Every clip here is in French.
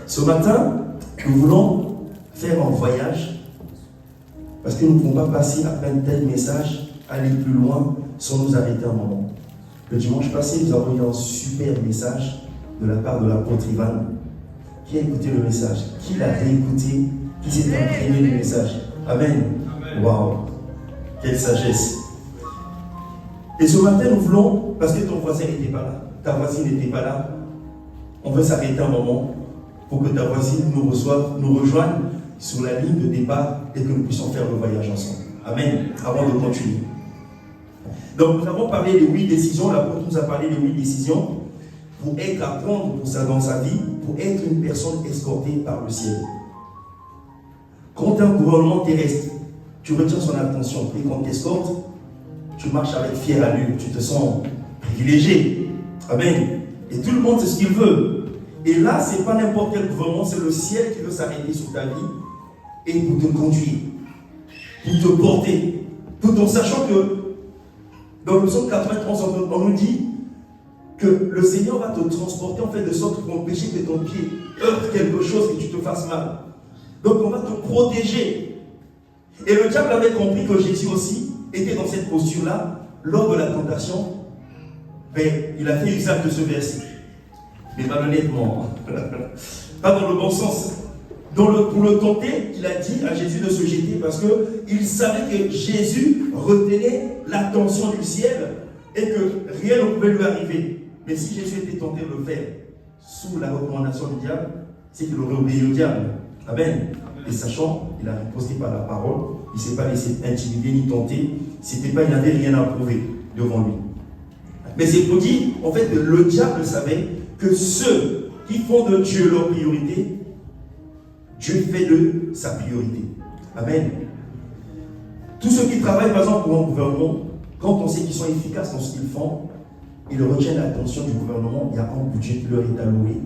Ce matin, nous voulons faire un voyage parce que nous ne pouvons pas passer après un tel message, aller plus loin sans nous arrêter un moment. Le dimanche passé, nous avons eu un super message de la part de l'apôtre Ivan. Qui a écouté le message? Qui l'a réécouté? Qui s'est imprégné du message? Amen. Waouh! Quelle sagesse! Et ce matin, nous voulons, parce que ton voisin n'était pas là, ta voisine n'était pas là, on veut s'arrêter un moment pour que ta voisine nous rejoigne sur la ligne de départ et que nous puissions faire le voyage ensemble. Amen. Avant de continuer. Donc, nous avons parlé des 8 décisions. L'apôtre nous a parlé des 8 décisions pour être à prendre pour ça dans sa vie, pour être une personne escortée par le ciel. Quand un gouvernement terrestre, tu retiens son attention et qu'on t'escorte, tu marches avec fière allure, tu te sens privilégié. Amen. Et tout le monde sait ce qu'il veut. Et là, ce n'est pas n'importe quel gouvernement, c'est le ciel qui veut s'arrêter sur ta vie et pour te conduire, pour te porter, tout en sachant que dans le psaume 93, on nous dit que le Seigneur va te transporter en fait de sorte pour empêcher que ton pied heurte quelque chose et que tu te fasses mal. Donc on va te protéger. Et le diable avait compris que Jésus aussi était dans cette posture-là lors de la tentation. Mais il a fait usage de ce verset. Mais malhonnêtement, pas dans le bon sens. Pour le tenter, il a dit à Jésus de se jeter parce qu'il savait que Jésus retenait l'attention du ciel et que rien ne pouvait lui arriver. Mais si Jésus était tenté de le faire sous la recommandation du diable, c'est qu'il aurait obéi au diable. Amen. Et sachant, il a riposté par la parole, il ne s'est pas laissé intimider ni tenter. Il n'avait rien à prouver devant lui. Mais c'est pour dire, en fait, le diable savait que ceux qui font de Dieu leur priorité, Dieu fait de sa priorité. Amen. Tous ceux qui travaillent, par exemple, pour un gouvernement, quand on sait qu'ils sont efficaces dans ce qu'ils font, ils retiennent l'attention du gouvernement, il y a un budget qui leur est alloué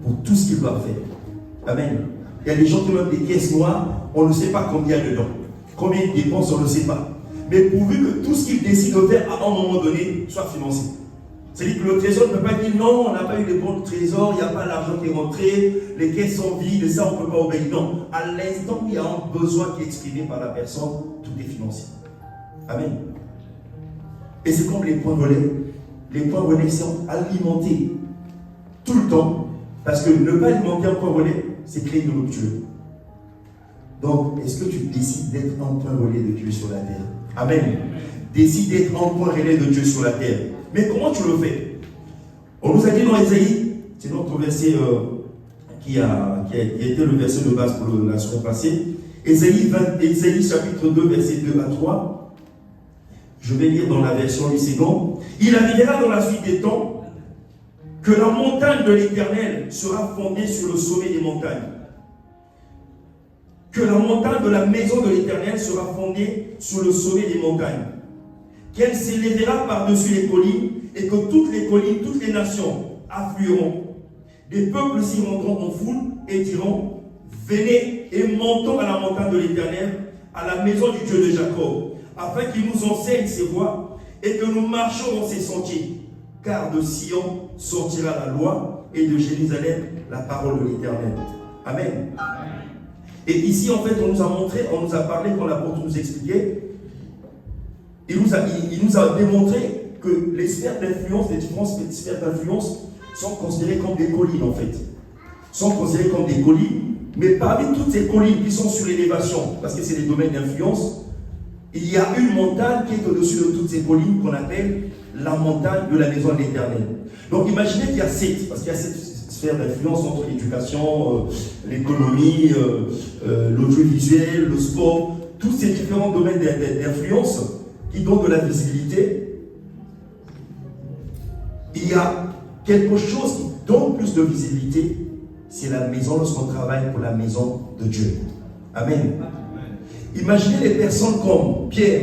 pour tout ce qu'ils doivent faire. Amen. Il y a des gens qui ont des caisses noires, on ne sait pas combien il y a dedans. Combien ils dépensent, on ne sait pas. Mais pourvu que tout ce qu'ils décident de faire à un moment donné soit financé. C'est-à-dire que le trésor ne peut pas dire non, on n'a pas eu de bon trésor, il n'y a pas l'argent qui est rentré, les caisses sont vides, et ça on ne peut pas obéir. Non, à l'instant où il y a un besoin qui est exprimé par la personne, tout est financé. Amen. Et c'est comme les points relais. Les points relais sont alimentés tout le temps, parce que ne pas alimenter un point relais, c'est créer une rupture. Donc, est-ce que tu décides d'être un point relais de Dieu sur la terre? Amen. Décide d'être un point relais de Dieu sur la terre. Mais comment tu le fais? On nous a dit dans Ésaïe, c'est notre verset qui a été le verset de base pour la semaine passée. Ésaïe chapitre 2, verset 2 à 3. Je vais lire dans la version Lucégon. Il arrivera dans la suite des temps que la montagne de l'Éternel sera fondée sur le sommet des montagnes. Que la montagne de la maison de l'Éternel sera fondée sur le sommet des montagnes. Qu'elle s'élèvera par-dessus les collines, et que toutes les collines, toutes les nations afflueront. Des peuples s'y rendront en foule et diront, venez et montons à la montagne de l'Éternel, à la maison du Dieu de Jacob, afin qu'il nous enseigne ses voies et que nous marchions dans ses sentiers. Car de Sion sortira la loi et de Jérusalem la parole de l'Éternel. Amen. Et ici, en fait, on nous a montré, on nous a parlé, quand l'apôtre nous expliquait, il nous a démontré que les sphères d'influence, les différentes sphères d'influence sont considérées comme des collines, en fait. Sont considérées comme des collines, mais parmi toutes ces collines qui sont sur l'élévation, parce que c'est des domaines d'influence, il y a une montagne qui est au-dessus de toutes ces collines qu'on appelle la montagne de la maison de l'Éternel. Donc imaginez qu'il y a 7, parce qu'il y a 7 sphères d'influence entre l'éducation, l'économie, l'audiovisuel, le sport, tous ces différents domaines d'influence qui donnent de la visibilité. Il y a quelque chose qui donne plus de visibilité, c'est la maison lorsqu'on travaille pour la maison de Dieu. Amen. Imaginez les personnes comme Pierre,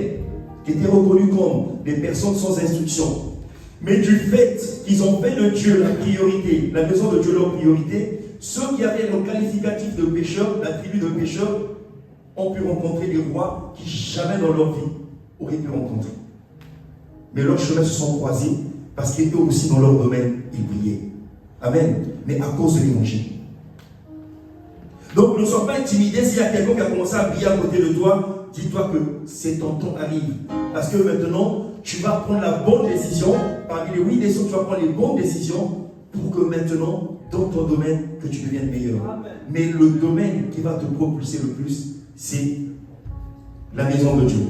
qui étaient reconnues comme des personnes sans instruction. Mais du fait qu'ils ont fait de Dieu la priorité, la maison de Dieu leur priorité, ceux qui avaient le qualificatif de pécheurs, la tribu de pécheurs, ont pu rencontrer des rois qui jamais dans leur vie auraient pu rencontrer. Mais leurs chemins se sont croisés parce qu'eux aussi dans leur domaine, ils brillaient. Amen. Mais à cause de l'évangile. Donc ne sois pas intimidé s'il y a quelqu'un qui a commencé à briller à côté de toi. Dis-toi que c'est ton temps arrive. Parce que maintenant, tu vas prendre la bonne décision. Parmi les 8 décisions, tu vas prendre les bonnes décisions pour que maintenant, dans ton domaine, que tu deviennes meilleur. Amen. Mais le domaine qui va te propulser le plus, c'est la maison de Dieu.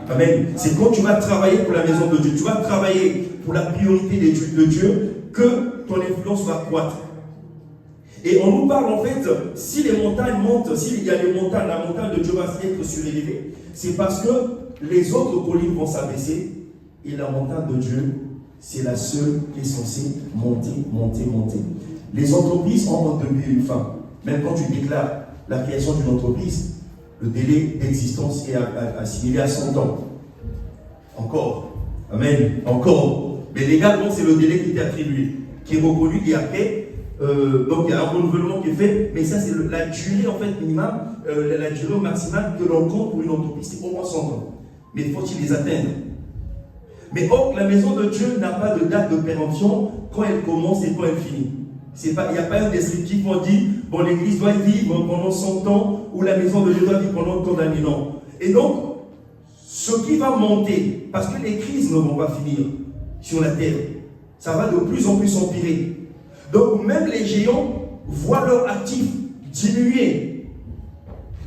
Amen. C'est quand tu vas travailler pour la maison de Dieu, tu vas travailler pour la priorité de Dieu, que ton influence va croître. Et on nous parle en fait, si les montagnes montent, s'il y a les montagnes, la montagne de Dieu va être surélevée, c'est parce que les autres collines vont s'abaisser et la montagne de Dieu, c'est la seule qui est censée monter, monter, monter. Les entreprises ont un début et une fin. Même quand tu déclares la création d'une entreprise, le délai d'existence est assimilé à 100 ans. Encore. Amen. Encore. Mais légalement, c'est le délai qui est attribué, qui est reconnu et après, donc il y a un renouvellement qui est fait, mais ça c'est la durée en fait minimum, la durée maximale que l'on compte pour une entreprise, c'est au moins 100 ans. Mais faut-il les atteindre? Mais or, la maison de Dieu n'a pas de date de péremption quand elle commence et quand elle finit. Il n'y a pas un descriptif où on dit, bon, l'église doit vivre pendant 100 ans ou la maison de Dieu doit vivre pendant tant d'années. Non. Et donc, ce qui va monter, parce que les crises ne vont pas finir sur la terre, ça va de plus en plus empirer. Donc, même les géants voient leurs actifs diminuer.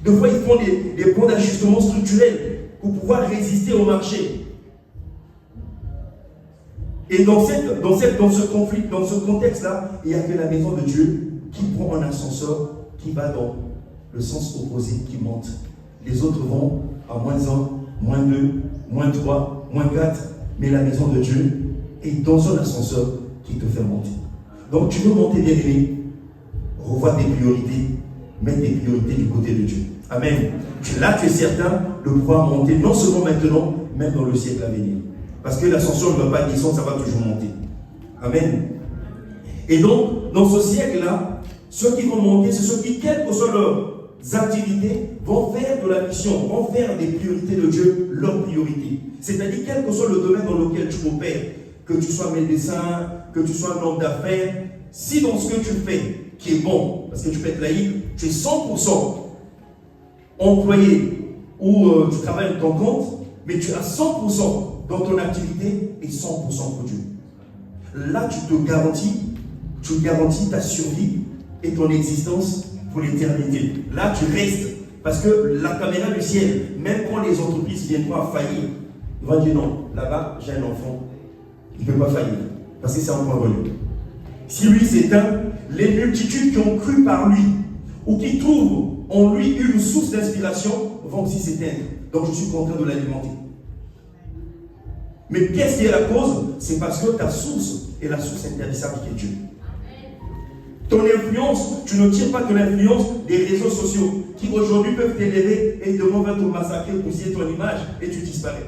Des fois, ils font des plans d'ajustement structurel pour pouvoir résister au marché. Et dans ce conflit, dans ce contexte-là, il n'y a que la maison de Dieu qui prend un ascenseur qui va dans le sens opposé, qui monte. Les autres vont à -1, -2, -3, -4, mais la maison de Dieu est dans un ascenseur qui te fait monter. Donc tu veux monter bien aimé, revois tes priorités, mets tes priorités du côté de Dieu. Amen. Là tu es certain de pouvoir monter, non seulement maintenant, même dans le siècle à venir. Parce que l'ascension ne va pas descendre, ça va toujours monter. Amen. Et donc, dans ce siècle-là, ceux qui vont monter, c'est ceux qui, quelles que soient leurs activités, vont faire de la mission, vont faire des priorités de Dieu leur priorité. C'est-à-dire, quel que soit le domaine dans lequel tu opères, que tu sois médecin, que tu sois un homme d'affaires, si dans ce que tu fais, qui est bon, parce que tu peux être laïque, tu es 100% employé ou tu travailles de ton compte, mais tu as 100% dans ton activité et 100% pour Dieu. Là, tu garantis ta survie et ton existence pour l'éternité. Là, tu restes. Parce que la caméra du ciel, même quand les entreprises viennent pas à faillir, ils vont dire non, là-bas, j'ai un enfant, il ne peut pas faillir. Parce que c'est un point revenu. Si lui s'éteint, les multitudes qui ont cru par lui ou qui trouvent en lui une source d'inspiration vont aussi s'éteindre. Donc, je suis contraint de l'alimenter. Mais qu'est-ce qui est la cause? C'est parce que ta source est la source intarissable qui est Dieu. Ton influence, tu ne tires pas ton influence des réseaux sociaux qui aujourd'hui peuvent t'élever et demain vont te massacrer, bousiller ton image et tu disparais.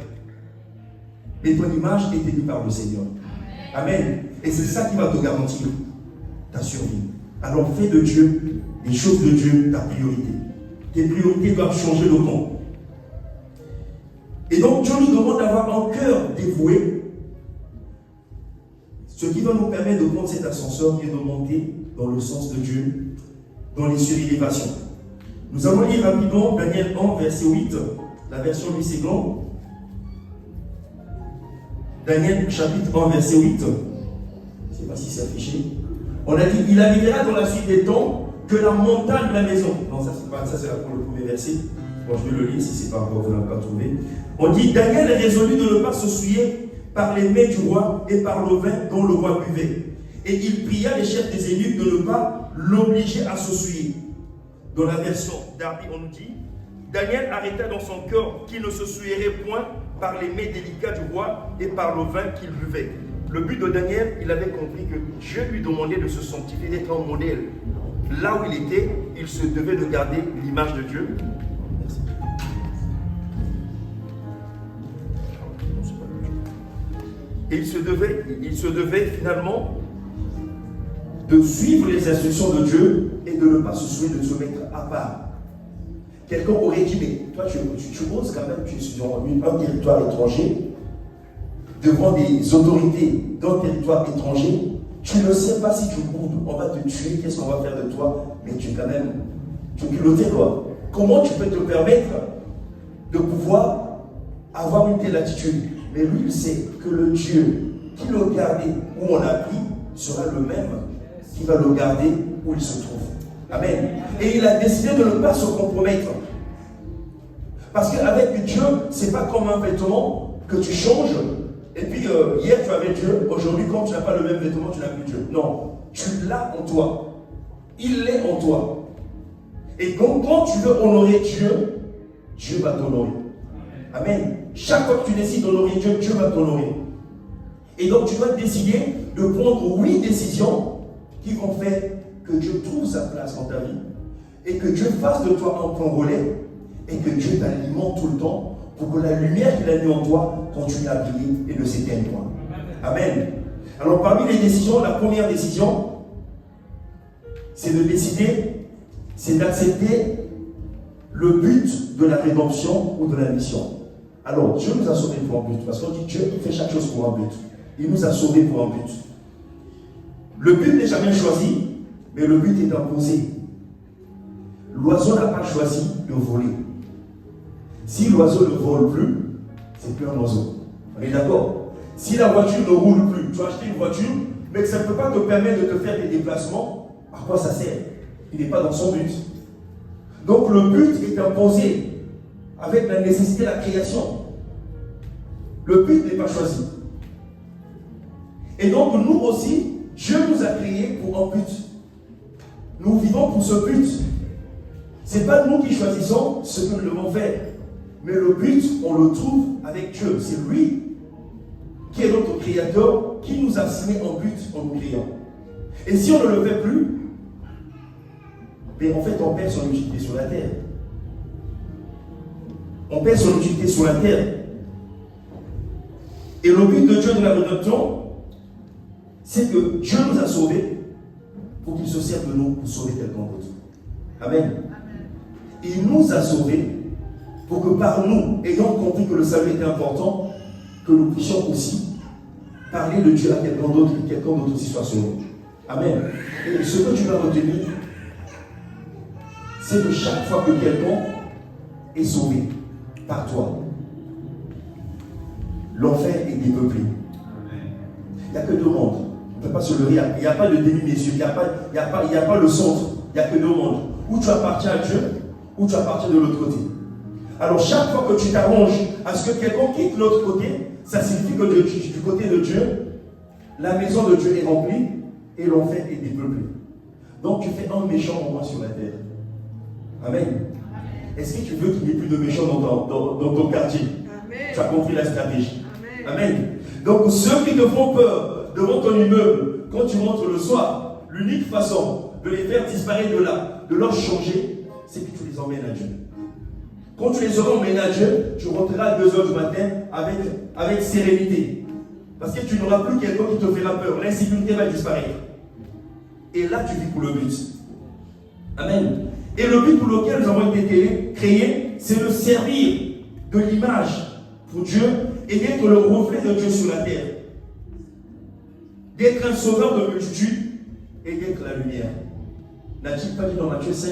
Mais ton image est élue par le Seigneur. Amen. Et c'est ça qui va te garantir ta survie. Alors fais de Dieu, les choses de Dieu, ta priorité. Tes priorités doivent changer le temps. Et donc Dieu nous demande d'avoir un cœur dévoué, ce qui va nous permettre de prendre cet ascenseur et de monter dans le sens de Dieu, dans les surélévations. Nous allons lire rapidement Daniel 1, verset 8, la version Louis Séglon. Daniel chapitre 1, verset 8. Je ne sais pas si c'est affiché. On a dit, il arrivera dans la suite des temps que la montagne de la maison. Non, ça c'est pour le premier verset. Bon, je vais le lire si c'est pas encore, vous n'avez pas trouvé. On dit, Daniel est résolu de ne pas se souiller par les mets du roi et par le vin dont le roi buvait. Et il pria les chefs des eunuques de ne pas l'obliger à se souiller. Dans la version Darby, on nous dit, Daniel arrêta dans son cœur qu'il ne se souillerait point par les mets délicats du roi et par le vin qu'il buvait. Le but de Daniel, il avait compris que Dieu lui demandait de se sanctifier, d'être un modèle. Là où il était, il se devait de garder l'image de Dieu. Merci. Et il se devait finalement de suivre les instructions de Dieu et de ne pas se soucier de se mettre à part. Quelqu'un aurait dit, mais toi tu oses quand même, tu es sur un territoire étranger, devant des autorités d'un territoire étranger, tu ne sais pas si tu boudes, on va te tuer, qu'est-ce qu'on va faire de toi, mais tu es quand même Tu es culotté, quoi. Comment tu peux te permettre de pouvoir avoir une telle attitude? Mais lui, il sait que le Dieu qui le gardait où on l'a pris sera le même qui va le garder où il se trouve. Amen. Et il a décidé de ne pas se compromettre. Parce qu'avec Dieu, ce n'est pas comme un vêtement que tu changes. Et puis hier tu avais Dieu, aujourd'hui quand tu n'as pas le même vêtement, tu n'as plus Dieu. Non, tu l'as en toi. Il est en toi. Et quand tu veux honorer Dieu, Dieu va t'honorer. Amen. Chaque fois que tu décides d'honorer Dieu, Dieu va t'honorer. Et donc tu dois décider de prendre 8 décisions qui vont faire que Dieu trouve sa place dans ta vie et que Dieu fasse de toi un point relais et que Dieu t'alimente tout le temps pour que la lumière qu'il a mis en toi continue à briller et ne s'éteigne point. Amen. Alors parmi les décisions, la première décision, c'est de décider, c'est d'accepter le but de la rédemption ou de la mission. Alors Dieu nous a sauvés pour un but, parce qu'on dit Dieu fait chaque chose pour un but. Il nous a sauvés pour un but. Le but n'est jamais choisi, mais le but est imposé. L'oiseau n'a pas choisi de voler. Si l'oiseau ne vole plus, c'est plus un oiseau. On est d'accord? Si la voiture ne roule plus, tu as acheté une voiture, mais que ça ne peut pas te permettre de te faire des déplacements, à quoi ça sert? Il n'est pas dans son but. Donc le but est imposé avec la nécessité de la création. Le but n'est pas choisi. Et donc nous aussi, Dieu nous a créés pour un but. Nous vivons pour ce but. Ce n'est pas nous qui choisissons ce que nous devons faire. Mais le but, on le trouve avec Dieu. C'est lui qui est notre créateur, qui nous a assigné un but en nous créant. Et si on ne le fait plus, mais en fait on perd son utilité sur la terre. On perd son utilité sur la terre. Et le but de Dieu de la rédemption, c'est que Dieu nous a sauvés pour qu'il se serve de nous pour sauver quelqu'un d'autre. Amen. Il nous a sauvés pour que par nous, ayant compris que le salut était important, que nous puissions aussi parler de Dieu à quelqu'un d'autre et que quelqu'un d'autre aussi soit sauvé. Amen. Et ce que tu vas retenir, c'est que chaque fois que quelqu'un est sauvé par toi, l'enfer est dépeuplé. Il n'y a que 2 mondes. On ne peut pas se lever. Il n'y a pas de demi-mesure. Il n'y a pas le centre. Il n'y a que 2 mondes. Où tu appartiens à Dieu, ou tu appartiens de l'autre côté. Alors chaque fois que tu t'arranges à ce que quelqu'un quitte l'autre côté, ça signifie que du côté de Dieu, la maison de Dieu est remplie et l'enfer est dépeuplé. Donc tu fais un méchant en moins sur la terre. Amen. Est-ce que tu veux qu'il n'y ait plus de méchants dans ton quartier? Amen. Tu as compris la stratégie. Amen. Amen. Donc ceux qui te font peur devant ton immeuble, quand tu rentres le soir, l'unique façon de les faire disparaître de là, de leur changer, c'est que tu les emmènes à Dieu. Quand tu les auras emmenés à Dieu, tu rentreras à 2h du matin avec sérénité. Parce que tu n'auras plus quelqu'un qui te fera peur. L'insécurité va disparaître. Et là, tu vis pour le but. Amen. Et le but pour lequel nous avons été créés, c'est de servir de l'image pour Dieu et d'être le reflet de Dieu sur la terre. D'être un sauveur de multitude et d'être la lumière. N'a-t-il pas dit dans Matthieu 5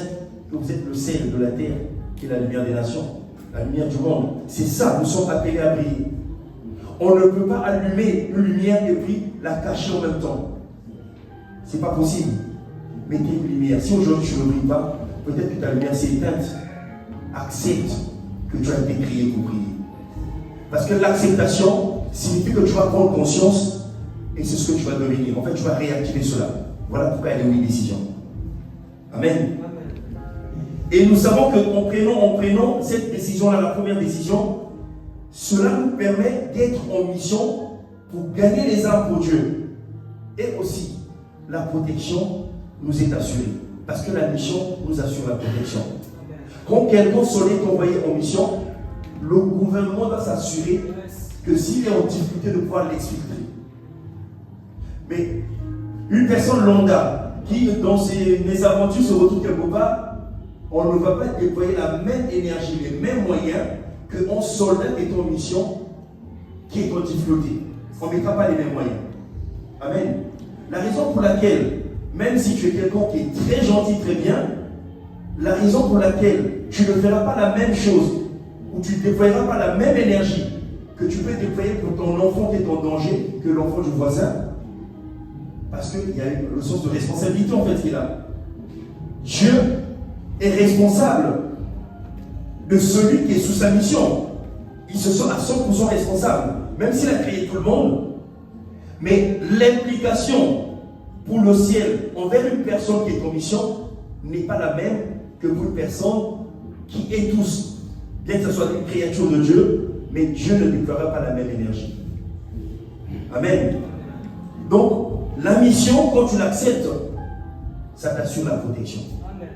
que vous êtes le sel de la terre et la lumière des nations, la lumière du monde? C'est ça, nous sommes appelés à briller. On ne peut pas allumer une lumière et puis la cacher en même temps. C'est pas possible. Mettez une lumière. Si aujourd'hui tu ne brilles pas, peut-être que ta lumière s'est éteinte. Accepte que tu as été créé pour briller. Parce que l'acceptation signifie que tu vas prendre conscience et c'est ce que tu vas devenir. En fait, tu vas réactiver cela. Voilà pourquoi il y a des décisions. Amen. Et nous savons qu'en prenant cette décision-là, la première décision, cela nous permet d'être en mission pour gagner les âmes pour Dieu. Et aussi, la protection nous est assurée. Parce que la mission nous assure la protection. Quand quelqu'un seul est envoyé en mission, le gouvernement doit s'assurer que s'il est en difficulté de pouvoir l'exfiltrer. Mais une personne lambda qui, dans ses aventures, se retrouve quelque part, on ne va pas déployer la même énergie, les mêmes moyens qu'un soldat qui est en mission, qui est en difficulté. On ne mettra pas les mêmes moyens. Amen. La raison pour laquelle, même si tu es quelqu'un qui est très gentil, très bien, la raison pour laquelle tu ne feras pas la même chose, ou tu ne déploieras pas la même énergie que tu peux déployer pour ton enfant qui est en danger que l'enfant du voisin, parce qu'il y a le sens de responsabilité en fait qu'il a. Dieu est responsable de celui qui est sous sa mission. Il se sent à 100% responsable, même s'il a créé tout le monde. Mais l'implication pour le ciel envers une personne qui est en mission n'est pas la même que pour une personne qui est tous. Bien que ce soit une créature de Dieu, mais Dieu ne déploiera pas la même énergie. Amen. Donc, la mission, quand tu l'acceptes, ça t'assure la protection. Amen.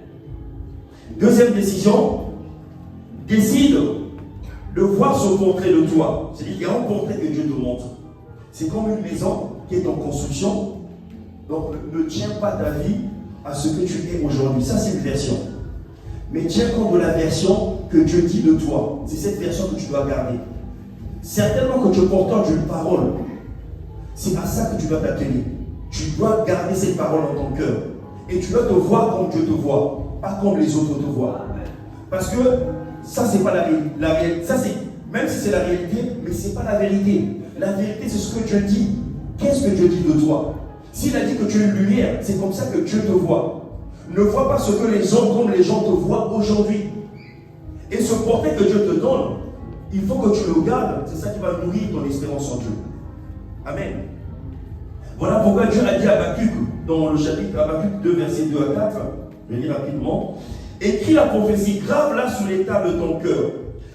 Deuxième décision, décide de voir ce portrait de toi. C'est-à-dire qu'il y a un portrait que Dieu te montre. C'est comme une maison qui est en construction. Donc, ne tiens pas ta vie à ce que tu es aujourd'hui. Ça, c'est une version. Mais tiens compte de la version que Dieu dit de toi. C'est cette version que tu dois garder. Certainement que tu es porteur d'une parole. C'est à ça que tu dois t'atteler. Tu dois garder cette parole dans ton cœur. Et tu dois te voir comme Dieu te voit, pas comme les autres te voient. Parce que ça, c'est pas la réalité. Ça, c'est, même si c'est la réalité, mais ce n'est pas la vérité. La vérité, c'est ce que Dieu dit. Qu'est-ce que Dieu dit de toi? S'il a dit que tu es une lumière, c'est comme ça que Dieu te voit. Ne vois pas ce que les hommes comme les gens te voient aujourd'hui. Et ce portrait que Dieu te donne, il faut que tu le gardes. C'est ça qui va nourrir ton espérance en Dieu. Amen. Voilà pourquoi Dieu a dit à Habakkuk, dans le chapitre Habakkuk 2, versets 2 à 4, je vais lire rapidement, écris la prophétie, grave-la sur les tables de ton cœur,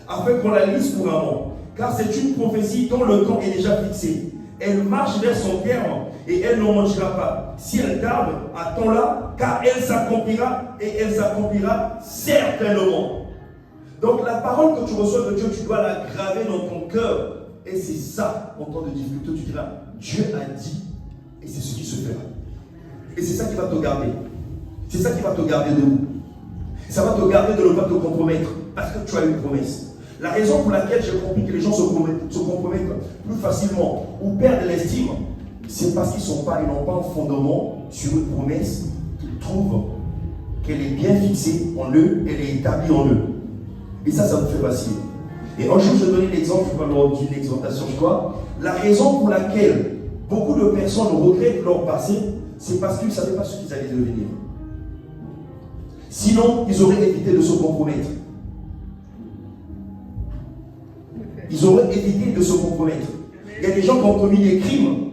afin qu'on la lise couramment. Car c'est une prophétie dont le temps est déjà fixé. Elle marche vers son terme et elle n'en manquera pas. Si elle tarde, attends-la, car elle s'accomplira et elle s'accomplira certainement. Donc la parole que tu reçois de Dieu, tu dois la graver dans ton cœur. Et c'est ça, en temps de difficulté, tu diras, Dieu a dit, et c'est ce qui se fera. Et c'est ça qui va te garder. C'est ça qui va te garder debout. Ça va te garder de ne pas te compromettre, parce que tu as une promesse. La raison pour laquelle j'ai compris que les gens se compromettent plus facilement ou perdent l'estime, c'est parce qu'ils n'ont pas un fondement sur une promesse qu'ils trouvent qu'elle est bien fixée en eux, elle est établie en eux. Et ça me fait vaciller. Et un jour, je vais donner l'exemple, je vais leur d'une exhortation, je crois. La raison pour laquelle beaucoup de personnes regrettent leur passé, c'est parce qu'ils ne savaient pas ce qu'ils allaient devenir. Sinon, ils auraient évité de se compromettre. Ils auraient évité de se compromettre. Il y a des gens qui ont commis des crimes,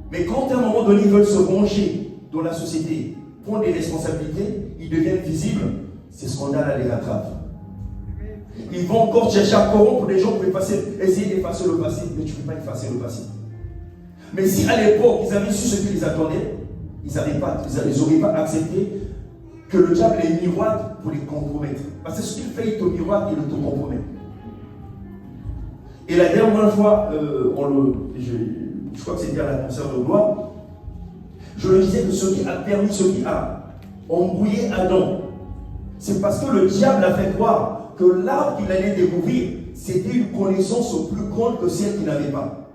mais quand à un moment donné, ils veulent se ranger dans la société, prendre des responsabilités, ils deviennent visibles, ces scandales les rattrapent. Ils vont encore chercher à corrompre les gens pour essayer d'effacer le passé, mais tu ne peux pas effacer le passé. Mais si à l'époque, ils avaient su ce qui les attendait, ils n'auraient pas accepté que le diable les miroite pour les compromettre. Parce que ce qu'il fait, il te miroite et il te compromet. Et la dernière fois, je crois que c'était à la concert de gloire, je le disais que ce qui a permis, ce qui a embrouillé Adam, c'est parce que le diable a fait croire que l'arbre qu'il allait découvrir, c'était une connaissance plus grande que celle qu'il n'avait pas.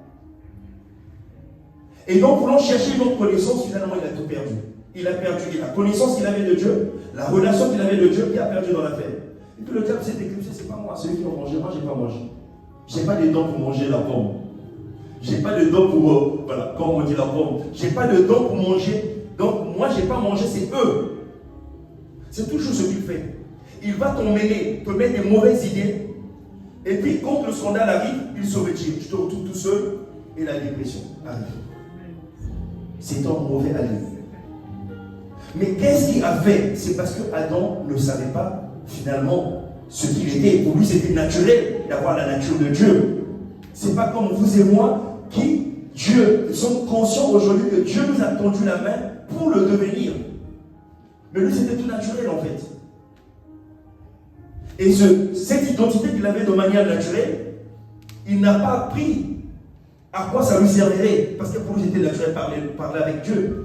Et donc, voulant chercher une autre connaissance, finalement, il a tout perdu. Il a perdu la connaissance qu'il avait de Dieu, la relation qu'il avait de Dieu, il a perdu dans l'affaire. Et puis le diable s'est éclipsé, c'est pas moi, celui qui a mangé, moi j'ai pas mangé. J'ai pas de dents pour manger la pomme. J'ai pas de dents pour, voilà, comme on dit la pomme. J'ai pas de dents pour manger. Donc moi j'ai pas mangé, c'est eux. C'est toujours ce qu'il fait. Il va t'emmêler, te mettre des mauvaises idées. Et puis quand le scandale arrive, il se retire. Tu te retrouves tout seul et la dépression arrive. C'est un mauvais allié. Mais qu'est-ce qu'il a fait? C'est parce que Adam ne savait pas finalement ce qu'il était. Pour lui, c'était naturel d'avoir la nature de Dieu. C'est pas comme vous et moi qui, Dieu, sommes conscients aujourd'hui que Dieu nous a tendu la main pour le devenir. Mais lui, c'était tout naturel en fait. Et cette identité qu'il avait de manière naturelle, il n'a pas appris à quoi ça lui servirait. Parce que pour lui, c'était naturel parler avec Dieu.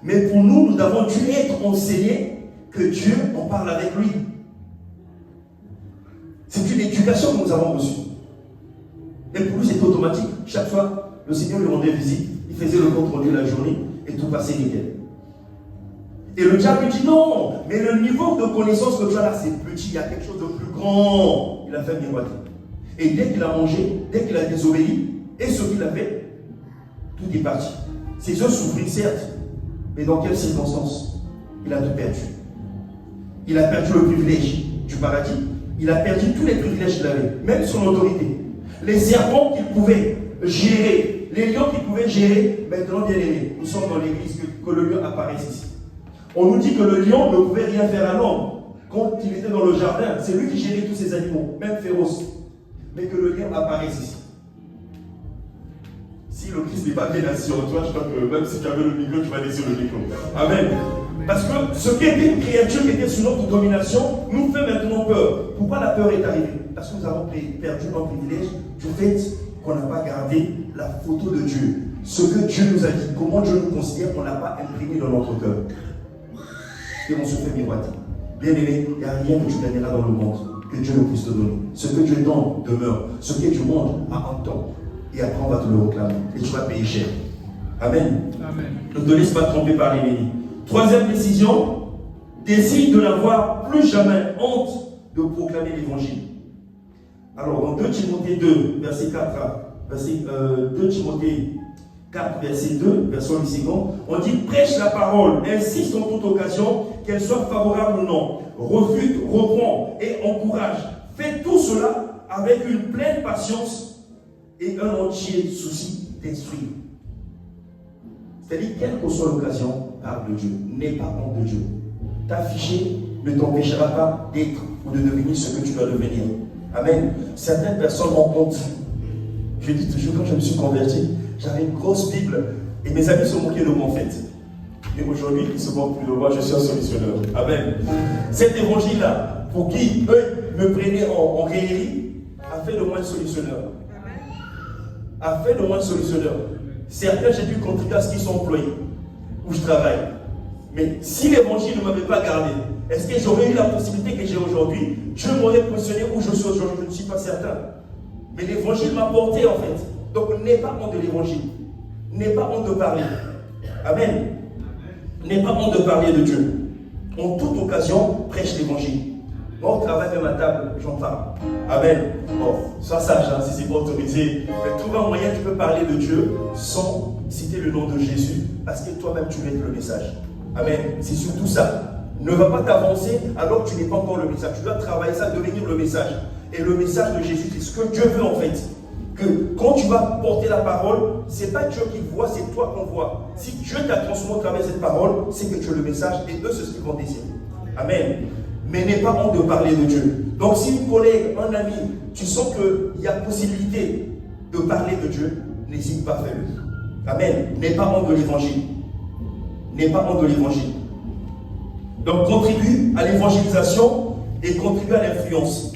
Mais pour nous, nous avons dû être enseignés que Dieu en parle avec lui. C'est une éducation que nous avons reçue. Et pour lui, c'est automatique. Chaque fois, le Seigneur lui rendait visite, il faisait le compte rendu de la journée et tout passait nickel. Et le diable lui dit non, mais le niveau de connaissance que tu as là, c'est petit, il y a quelque chose de plus grand. Il a fait miroiter. Et dès qu'il a mangé, dès qu'il a désobéi, et ce qu'il a fait, tout est parti. Ses yeux s'ouvrirent, certes, mais dans quelles circonstances? Il a tout perdu. Il a perdu le privilège du paradis. Il a perdu tous les privilèges qu'il avait, même son autorité. Les serpents qu'il pouvait gérer, les lions qu'il pouvait gérer, maintenant bien aimés, nous sommes dans l'église que le lion apparaisse ici. On nous dit que le lion ne pouvait rien faire à l'homme. Quand il était dans le jardin, c'est lui qui gérait tous ces animaux, même féroces. Mais que le lion apparaisse ici. Si le Christ n'est pas bien assis en toi, je crois que même si tu avais le micro, tu vas laisser le micro. Amen. Parce que ce qui était une créature qui était sous notre domination nous fait maintenant peur. Pourquoi la peur est arrivée? Parce que nous avons perdu un privilège du fait qu'on n'a pas gardé la photo de Dieu. Ce que Dieu nous a dit, comment Dieu nous considère, on n'a pas imprimé dans notre cœur. Et on se fait miroiter. Bien aimé, il n'y a rien que tu gagneras dans le monde que Dieu ne puisse te donner. Ce que Dieu donne demeure. Ce que tu manges a un temps. Et après on va te le réclamer. Et tu vas payer cher. Amen. Amen. Ne te laisse pas tromper par l'ennemi. Troisième décision, décide de n'avoir plus jamais honte de proclamer l'évangile. Alors dans 2 Timothée 2, verset 4, 2 Timothée 4, verset 2, version Lységon, on dit prêche la parole, insiste en toute occasion, qu'elle soit favorable ou non, refute, reprend et encourage. Fais tout cela avec une pleine patience et un entier souci d'instruire. C'est-à-dire, quelle que soit l'occasion, parle de Dieu. N'aie pas honte de Dieu. T'afficher ne t'empêchera pas d'être ou de devenir ce que tu dois devenir. Amen. Certaines personnes ont honte. Je dis toujours, quand je me suis converti, j'avais une grosse Bible et mes amis se moquaient de moi en fait. Et aujourd'hui, ils se moquent plus de moi, je suis un solutionneur. Amen. Cet évangile-là, pour qui eux me prenaient en raillerie, a fait de moi un solutionneur. A fait de moi un solutionneur. Certains, j'ai dû contribuer à ce qu'ils sont employés, où je travaille. Mais si l'évangile ne m'avait pas gardé, est-ce que j'aurais eu la possibilité que j'ai aujourd'hui? Dieu m'aurait positionné où je suis aujourd'hui, je ne suis pas certain. Mais l'évangile m'a porté en fait. Donc n'aie pas honte de l'évangile. N'aie pas honte de parler. Amen. N'aie pas honte de parler de Dieu. En toute occasion, prêche l'évangile. Moi, au travail, même à table, j'en parle. Amen. Bon, sois sage, hein, si c'est pas autorisé. Mais trouve un moyen, tu peux parler de Dieu sans citer le nom de Jésus, parce que toi-même, tu veux être le message. Amen. C'est surtout ça. Ne va pas t'avancer alors que tu n'es pas encore le message. Tu dois travailler ça, devenir le message. Et le message de Jésus, c'est ce que Dieu veut en fait. Que quand tu vas porter la parole, ce n'est pas Dieu qui voit, c'est toi qu'on voit. Si Dieu t'a transmis au travers de cette parole, c'est que tu es le message et eux, c'est ce qu'ils vont désirer. Amen. Mais n'aie pas honte de parler de Dieu. Donc si une collègue, un ami, tu sens qu'il y a possibilité de parler de Dieu, n'hésite pas à faire-le. Amen. N'aie pas honte de l'évangile. N'aie pas honte de l'évangile. Donc contribue à l'évangélisation et contribue à l'influence.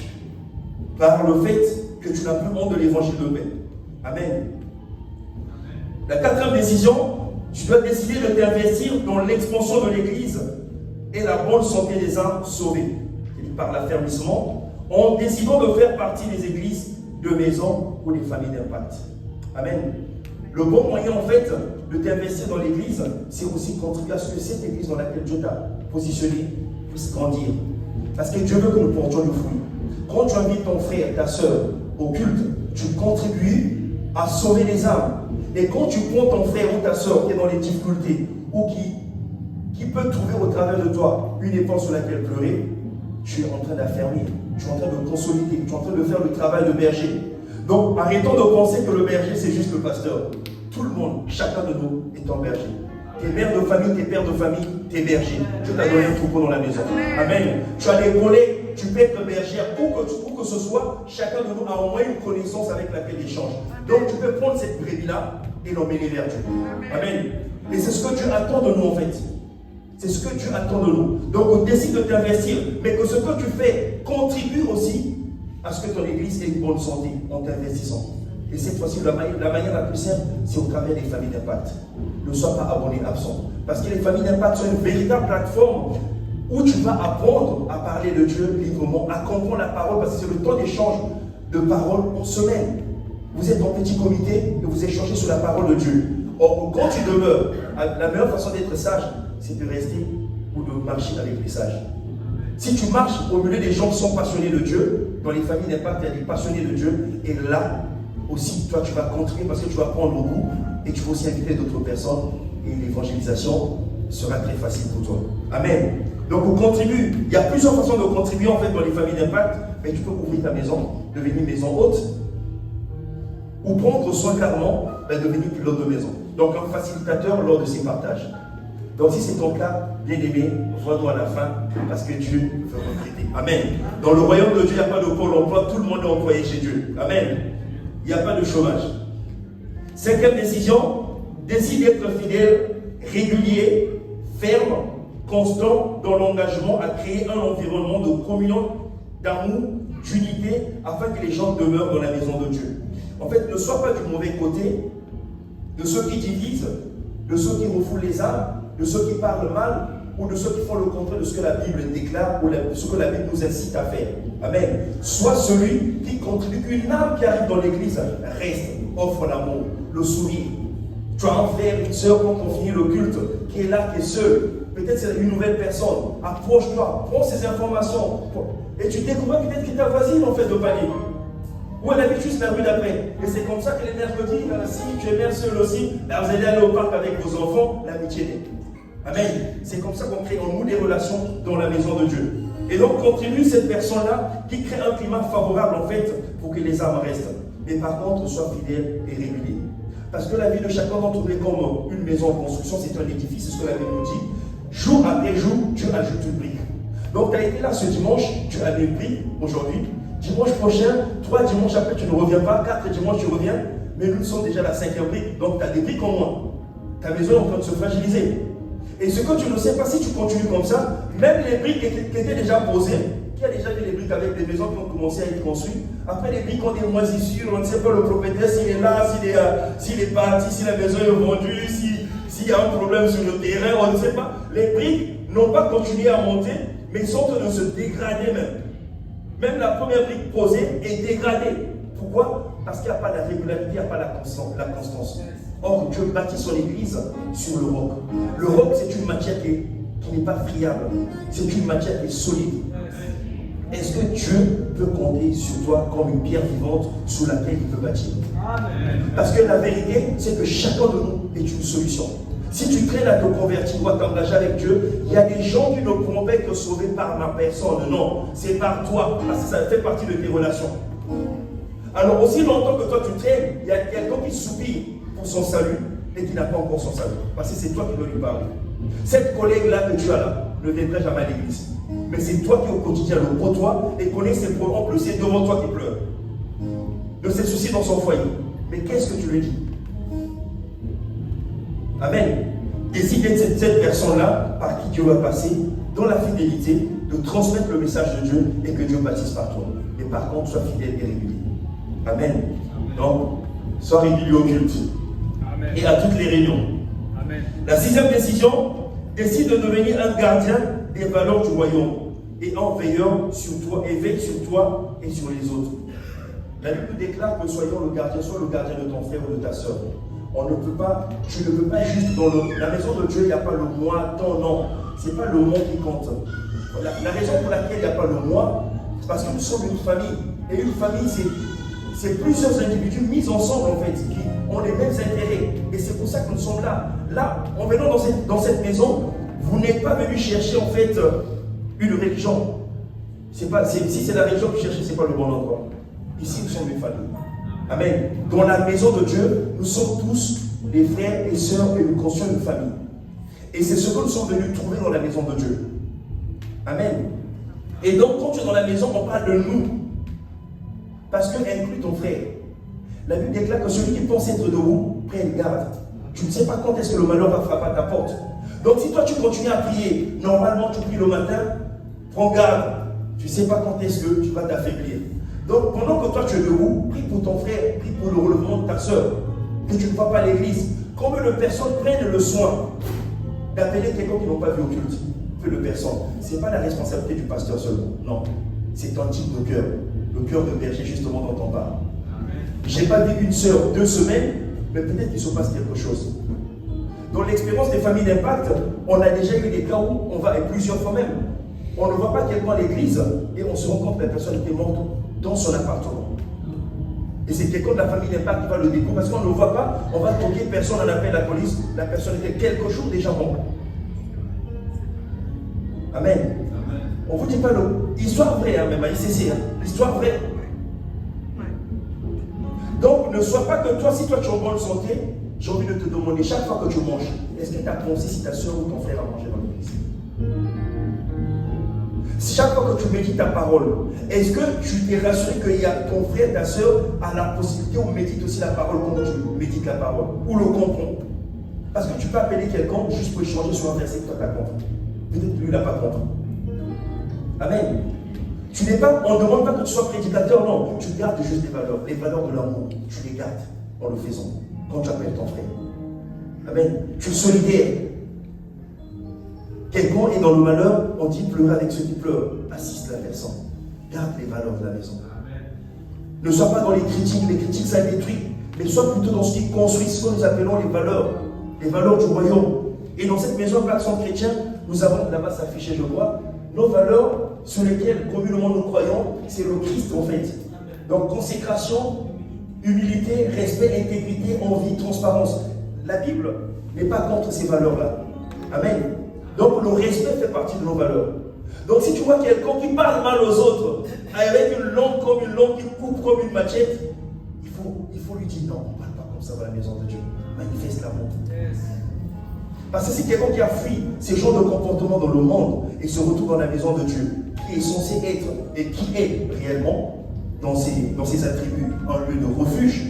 Par le fait que tu n'as plus honte de l'évangile de paix. Amen. La quatrième décision, tu dois décider de t'investir dans l'expansion de l'Église et la bonne santé des âmes sauvées. Par l'affermissement, en décidant de faire partie des églises de maison ou des familles d'impact. Amen. Le bon moyen en fait de t'investir dans l'église, c'est aussi contribuer à ce que cette église dans laquelle Dieu t'a positionné puisse grandir. Parce que Dieu veut que nous portions le fruit. Quand tu invites ton frère, ta soeur au culte, tu contribues à sauver les âmes. Et quand tu prends ton frère ou ta soeur qui est dans les difficultés ou qui peut trouver au travers de toi une épaule sur laquelle pleurer, tu es en train d'affermir, tu es en train de consolider, tu es en train de faire le travail de berger. Donc arrêtons de penser que le berger c'est juste le pasteur. Tout le monde, chacun de nous est un berger. Tes mères de famille, tes pères de famille, tes bergers. Dieu t'a donné un troupeau dans la maison. Amen. Tu as des collègues, tu peux être bergère. Où que ce soit, chacun de nous a au moins une connaissance avec laquelle il change. Donc tu peux prendre cette brebis-là et l'emmener vers Dieu. Amen. Et c'est ce que Dieu attend de nous en fait. C'est ce que Dieu attend de nous. Donc on décide de t'investir, mais que ce que tu fais contribue aussi à ce que ton église ait une bonne santé en t'investissant. Et cette fois-ci, la manière la plus simple, c'est au travers des familles d'impact. Ne sois pas abonné absent. Parce que les familles d'impact sont une véritable plateforme où tu vas apprendre à parler de Dieu librement, à comprendre la parole, parce que c'est le temps d'échange de paroles en semaine. Vous êtes en petit comité et vous échangez sur la parole de Dieu. Or, quand tu demeures, la meilleure façon d'être sage, c'est de rester ou de marcher avec les sages. Si tu marches au milieu des gens qui sont passionnés de Dieu, dans les familles d'impact, il y a des passionnés de Dieu, et là aussi, toi, tu vas continuer parce que tu vas prendre le goût et tu vas aussi inviter d'autres personnes et l'évangélisation sera très facile pour toi. Amen. Donc, on contribue. Il y a plusieurs façons de contribuer en fait dans les familles d'impact, mais tu peux ouvrir ta maison, devenir maison haute, ou prendre soin carrément, devenir pilote de maison. Donc, un facilitateur lors de ces partages. Donc, si c'est ton cas, bien-aimé, vois-nous à la fin, parce que Dieu veut recruter. Amen. Dans le royaume de Dieu, il n'y a pas de pôle emploi, tout le monde est employé chez Dieu. Amen. Il n'y a pas de chômage. Cinquième décision, décide d'être fidèle, régulier, ferme, constant dans l'engagement à créer un environnement de communion, d'amour, d'unité, afin que les gens demeurent dans la maison de Dieu. En fait, ne sois pas du mauvais côté de ceux qui divisent, de ceux qui refoulent les âmes, de ceux qui parlent mal, ou de ceux qui font le contraire de ce que la Bible déclare, ou ce que la Bible nous incite à faire. Amen. Sois celui qui contribue, qu'une âme qui arrive dans l'église reste, offre l'amour, le sourire. Tu as un frère, une soeur, quand on finit le culte, qui est là, qui est seul. Peut-être c'est une nouvelle personne. Approche-toi, prends ces informations. Et tu découvres peut-être qu'il est ta voisine en fait de palier. Ou elle habite juste la rue d'après. Et c'est comme ça que les mercredis, si tu es mère seule aussi, vous allez aller au parc avec vos enfants, l'amitié naît. Amen. C'est comme ça qu'on crée en nous des relations dans la maison de Dieu. Et donc contribue cette personne-là qui crée un climat favorable en fait pour que les âmes restent. Mais par contre, sois fidèle et régulier. Parce que la vie de chacun d'entre nous est comme une maison en construction, c'est un édifice, c'est ce que la Bible nous dit. Jour après jour, Dieu ajoute une brique. Donc tu as été là ce dimanche, tu as des briques aujourd'hui. Dimanche prochain, 3 dimanches après, tu ne reviens pas. 4 dimanches, tu reviens. Mais nous sommes déjà à la 5e brique. Donc tu as des briques en moins. Ta maison est en train de se fragiliser. Et ce que tu ne sais pas, si tu continues comme ça, même les briques qui étaient déjà posées, qui a déjà vu les briques avec des maisons qui ont commencé à être construites, après les briques ont des moisissures, on ne sait pas le propriétaire s'il est là, s'il est parti, si la maison est vendue, s'il y a un problème sur le terrain, on ne sait pas. Les briques n'ont pas continué à monter, mais sont en train de se dégrader même. Même la première brique posée est dégradée. Pourquoi? Parce qu'il n'y a pas la régularité, il n'y a pas la constance. Or, Dieu bâtit son église sur le roc. Le roc, c'est une matière qui n'est pas friable. C'est une matière qui est solide. Est-ce que Dieu peut compter sur toi comme une pierre vivante sur laquelle il peut bâtir? Parce que la vérité, c'est que chacun de nous est une solution. Si tu traînes à te convertir ou à t'engager avec Dieu, il y a des gens qui ne pourront pas être sauvés par ma personne. Non, c'est par toi, parce que ça fait partie de tes relations. Alors, aussi longtemps que toi tu traînes, il y a quelqu'un qui soupire pour son salut et qui n'a pas encore son salut. Parce que c'est toi qui dois lui parler. Cette collègue-là que tu as là ne viendrait jamais à l'église. Mais c'est toi qui au quotidien le côtoie et connais ses problèmes. En plus, c'est devant toi qui pleure. De ses soucis dans son foyer. Mais qu'est-ce que tu lui dis? Amen. Décide d'être cette personne-là par qui Dieu va passer dans la fidélité, de transmettre le message de Dieu et que Dieu bâtisse par toi. Mais par contre, sois fidèle et régulier. Amen. Donc, sois régulier au culte. Amen. Et à toutes les réunions. Amen. La 6e décision, décide de devenir un gardien des valeurs du royaume et en veillant sur toi, et veille sur toi et sur les autres. La Bible déclare que sois le gardien de ton frère ou de ta soeur. On ne peut pas, tu ne peux pas juste dans la maison de Dieu, il n'y a pas le moi, ton nom. Ce n'est pas le moi qui compte. La raison pour laquelle il n'y a pas le moi, c'est parce que nous sommes une famille. Et une famille, c'est plusieurs individus mis ensemble en fait, qui ont les mêmes intérêts. Et c'est pour ça que nous sommes là. Là, en venant dans cette maison, vous n'êtes pas venu chercher en fait une religion. Si c'est la religion que vous cherchez, ce n'est pas le bon endroit. Ici, nous sommes une famille. Amen. Dans la maison de Dieu, nous sommes tous des frères et sœurs et nous constituons une famille. Et c'est ce que nous sommes venus trouver dans la maison de Dieu. Amen. Et donc, quand tu es dans la maison, on parle de nous. Parce que inclut ton frère. La Bible déclare que celui qui pense être debout, prenne garde. Tu ne sais pas quand est-ce que le malheur va frapper à ta porte. Donc si toi tu continues à prier, normalement tu pries le matin, prends garde. Tu ne sais pas quand est-ce que tu vas t'affaiblir. Donc pendant que toi tu es debout, prie pour ton frère, prie pour le relèvement de ta soeur, que tu ne vas pas à l'église. Combien de personnes prennent le soin d'appeler quelqu'un qui n'ont pas vu au culte? Peu de personnes. Ce n'est pas la responsabilité du pasteur seulement. Non. C'est un type de cœur. Le cœur de berger justement dont on parle. Je n'ai pas vu une sœur 2 semaines, mais peut-être qu'il se passe quelque chose. Dans l'expérience des familles d'impact, on a déjà eu des cas où on va, et plusieurs fois même, on ne voit pas quelqu'un à l'église et on se rend compte que la personne était morte dans son appartement. Et c'est quelqu'un de la famille d'impact qui va le découvrir parce qu'on ne le voit pas, on va toquer, personne en appelle la police, la personne était quelques jours déjà morte. Amen. On ne vous dit pas l'histoire vraie, hein, même à ICC, hein, l'histoire vraie. Donc ne sois pas que toi, si toi tu es en bonne santé, j'ai envie de te demander chaque fois que tu manges, est-ce que tu as pensé si ta soeur ou ton frère a mangé dans l'église? Si chaque fois que tu médites ta parole, est-ce que tu t'es rassuré qu'il y a ton frère, ta soeur a la possibilité ou médite aussi la parole comme tu médites la parole, ou le comprend? Parce que tu peux appeler quelqu'un juste pour échanger sur un verset que toi tu as compris. Peut-être que lui il n'a pas compris. Amen. Tu n'es pas, on ne demande pas que tu sois prédicateur, non. Tu gardes juste les valeurs de l'amour. Tu les gardes en le faisant. Quand tu appelles ton frère. Amen. Tu es solidaire. Quelqu'un est dans le malheur, on dit pleurer avec ceux qui pleurent. Assiste la personne. Garde les valeurs de la maison. Amen. Ne sois pas dans les critiques ça détruit. Mais sois plutôt dans ce qui construit, ce que nous appelons les valeurs du royaume. Et dans cette maison d'action chrétien, nous avons là-bas s'afficher, je crois, nos valeurs sur lesquelles communément nous croyons, c'est le Christ en fait. Donc consécration, humilité, respect, intégrité, envie, transparence. La Bible n'est pas contre ces valeurs-là. Amen. Donc le respect fait partie de nos valeurs. Donc si tu vois quelqu'un qui parle mal aux autres, avec une langue comme une langue qui coupe comme une machette, il faut lui dire non, on ne parle pas comme ça dans la maison de Dieu. Manifeste l'amour. Parce que c'est quelqu'un qui a fui ces genres de comportements dans le monde et se retrouve dans la maison de Dieu, qui est censé être et qui est réellement dans ses attributs un lieu de refuge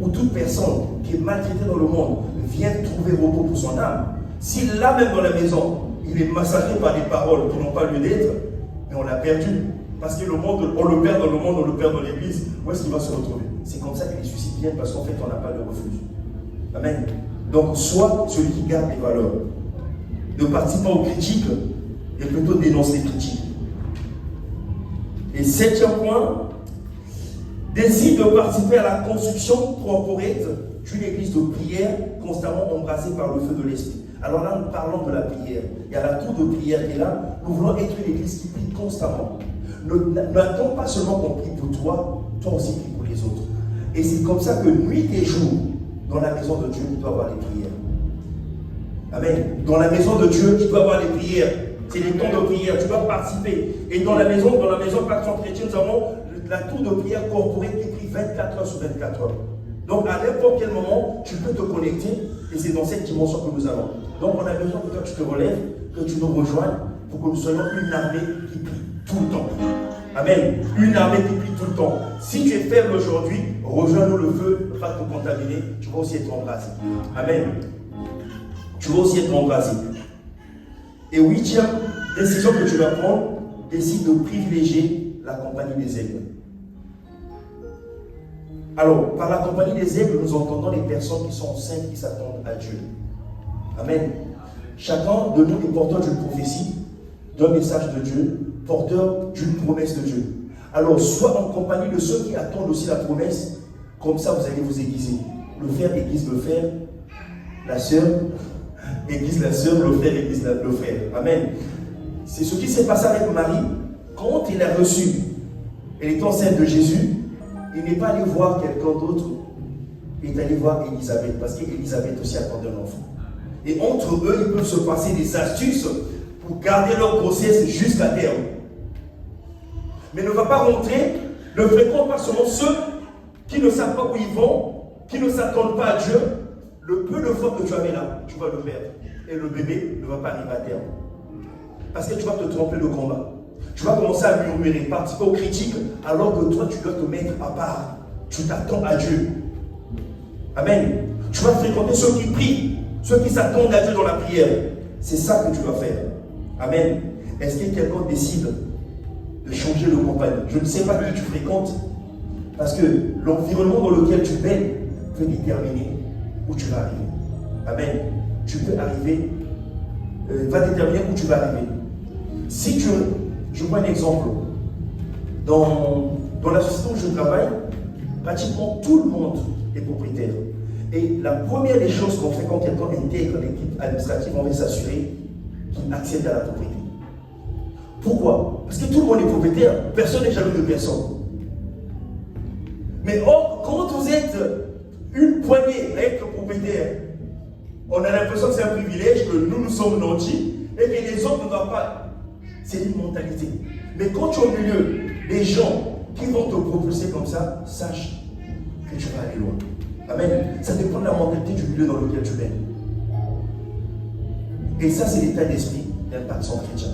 où toute personne qui est maltraitée dans le monde vient trouver repos pour son âme. S'il l'a même dans la maison, il est massacré par des paroles qui n'ont pas lieu d'être, mais on l'a perdu. Parce que le monde, on le perd dans le monde, on le perd dans l'église. Où est-ce qu'il va se retrouver? C'est comme ça que les suicides viennent, parce qu'en fait, on n'a pas de refuge. Amen. Donc, sois celui qui garde les valeurs. Ne participe pas aux critiques, mais plutôt dénonce les critiques. Et 7e point, décide de participer à la construction corporate d'une église de prière constamment embrasée par le feu de l'esprit. Alors là, nous parlons de la prière. Il y a la tour de prière qui est là. Nous voulons être une église qui prie constamment. N'attends pas seulement qu'on prie pour toi, toi aussi prie pour les autres. Et c'est comme ça que nuit et jour, dans la maison de Dieu, tu dois avoir les prières. Amen. Dans la maison de Dieu, tu dois avoir les prières. C'est les temps de prière, tu dois participer. Et dans la maison Passion Chrétienne, nous avons la tour de prière corporelle qui prie 24 heures sur 24 heures. Donc à n'importe quel moment, tu peux te connecter et c'est dans cette dimension que nous allons. Donc on a besoin que toi tu te relèves, que tu nous rejoignes pour que nous soyons une armée qui prie tout le temps. Amen. Une armée qui prie tout le temps. Si tu es faible aujourd'hui, rejoins-nous, le feu va te contaminer, tu vas aussi être embrasé. Amen. Tu vas aussi être embrasé. Et 8e décision que tu vas prendre, décide de privilégier la compagnie des aigles. Alors, par la compagnie des aigles, nous entendons les personnes qui sont saintes, qui s'attendent à Dieu. Amen. Chacun de nous est porteur d'une prophétie, d'un message de Dieu, porteur d'une promesse de Dieu. Alors, sois en compagnie de ceux qui attendent aussi la promesse, comme ça vous allez vous aiguiser. Le frère aiguise le frère, la sœur aiguise la sœur, le frère aiguise le frère. Amen. C'est ce qui s'est passé avec Marie. Quand il a reçu, elle est enceinte de Jésus, il n'est pas allé voir quelqu'un d'autre, il est allé voir Élisabeth, parce qu'Élisabeth aussi attendait un enfant. Et entre eux, ils peuvent se passer des astuces pour garder leur grossesse jusqu'à terme. Mais ne va pas rentrer, ne fréquente pas seulement ceux qui ne savent pas où ils vont, qui ne s'attendent pas à Dieu. Le peu de foi que tu avais là, tu vas le perdre. Et le bébé ne va pas arriver à terme. Parce que tu vas te tromper de combat. Tu vas commencer à murmurer, participer aux critiques, alors que toi, tu dois te mettre à part. Tu t'attends à Dieu. Amen. Tu vas fréquenter ceux qui prient, ceux qui s'attendent à Dieu dans la prière. C'est ça que tu vas faire. Amen. Est-ce que quelqu'un décide de changer de compagnie? Je ne sais pas qui tu fréquentes, parce que l'environnement dans lequel tu baignes peut déterminer où tu vas arriver. Amen. Tu peux arriver, va déterminer où tu vas arriver. Si tu, je prends un exemple, dans la société où je travaille, pratiquement tout le monde est propriétaire. Et la première des choses qu'on fait quand quelqu'un intègre l'équipe administrative, on veut s'assurer qu'il accède à la propriété. Pourquoi? Parce que tout le monde est propriétaire, personne n'est jaloux de personne. Mais quand vous êtes une poignée à être propriétaire, on a l'impression que c'est un privilège, que nous sommes nantis et que les autres ne doivent pas. C'est une mentalité. Mais quand tu es au milieu des gens qui vont te propulser comme ça, sache que tu vas aller loin. Amen. Ça dépend de la mentalité du milieu dans lequel tu es. Et ça, c'est l'état d'esprit d'un patron chrétien.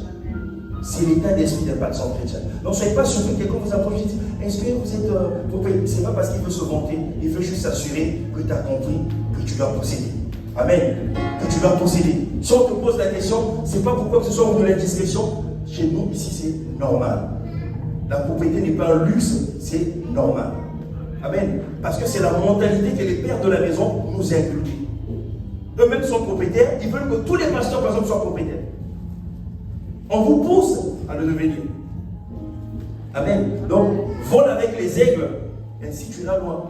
C'est l'état d'esprit d'un patron chrétien. Donc, soyez pas surpris, quelqu'un vous approche et dit, est-ce que vous êtes propriétaire? C'est pas parce qu'il veut se vanter, il veut juste s'assurer que tu as compris que tu dois posséder. Amen. Que tu dois posséder. Si on te pose la question, c'est pas pourquoi que ce soit de l'indiscrétion. Chez nous, ici, c'est normal. La propriété n'est pas un luxe, c'est normal. Amen. Parce que c'est la mentalité que les pères de la maison nous inculquent. Eux-mêmes sont propriétaires, ils veulent que tous les pasteurs, par exemple, soient propriétaires. On vous pousse à le devenir. Amen. Donc, vole avec les aigles, ainsi tu iras loin.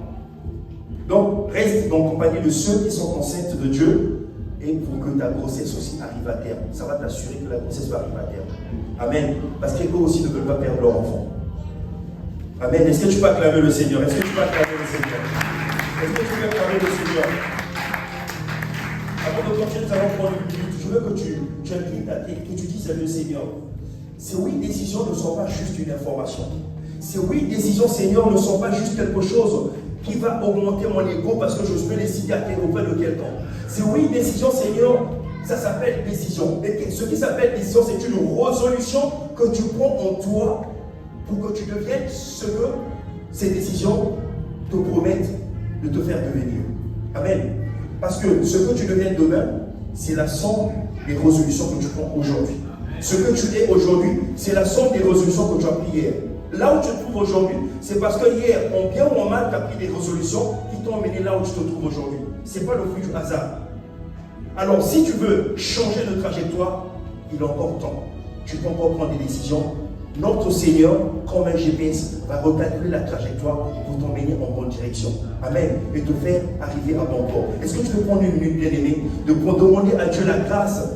Donc, reste en compagnie de ceux qui sont enceintes de Dieu et pour que ta grossesse aussi arrive à terme. Ça va t'assurer que la grossesse va arriver à terme. Amen. Parce qu'eux aussi ne veulent pas perdre leur enfant. Amen. Est-ce que tu peux acclamer le Seigneur? Est-ce que tu peux acclamer le Seigneur? Est-ce que tu peux acclamer le Seigneur? Avant de continuer, nous allons prendre une minute. Je veux que tu inclines ta tête, que tu dises à le Seigneur. Ces 8 décisions ne sont pas juste une information. Ces 8 décisions, Seigneur, ne sont pas juste quelque chose qui va augmenter mon ego parce que je peux les citer auprès de quelqu'un. Ces 8 décisions, Seigneur, ça s'appelle décision. Et ce qui s'appelle décision, c'est une résolution que tu prends en toi pour que tu deviennes ce que ces décisions te promettent de te faire devenir. Amen. Parce que ce que tu deviens demain, c'est la somme des résolutions que tu prends aujourd'hui. Ce que tu es aujourd'hui, c'est la somme des résolutions que tu as prises hier. Là où tu te trouves aujourd'hui, c'est parce que hier, en bien ou en mal, tu as pris des résolutions qui t'ont mené là où tu te trouves aujourd'hui. Ce n'est pas le fruit du hasard. Alors, si tu veux changer de trajectoire, il est encore temps. Tu peux encore prendre des décisions. Notre Seigneur, comme un GPS, va recalculer la trajectoire pour t'emmener en bonne direction. Amen. Et te faire arriver à bon port. Est-ce que tu peux prendre une minute, bien-aimé, de demander à Dieu la grâce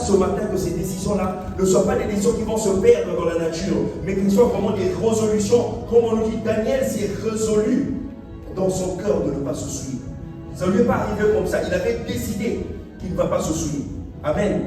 ce matin, que ces décisions-là ne soient pas des décisions qui vont se perdre dans la nature, mais qu'elles soient vraiment des résolutions. Comme on nous dit, Daniel s'est résolu dans son cœur de ne pas se souiller. Ça ne lui est pas arrivé comme ça. Il avait décidé qu'il ne va pas se souiller. Amen.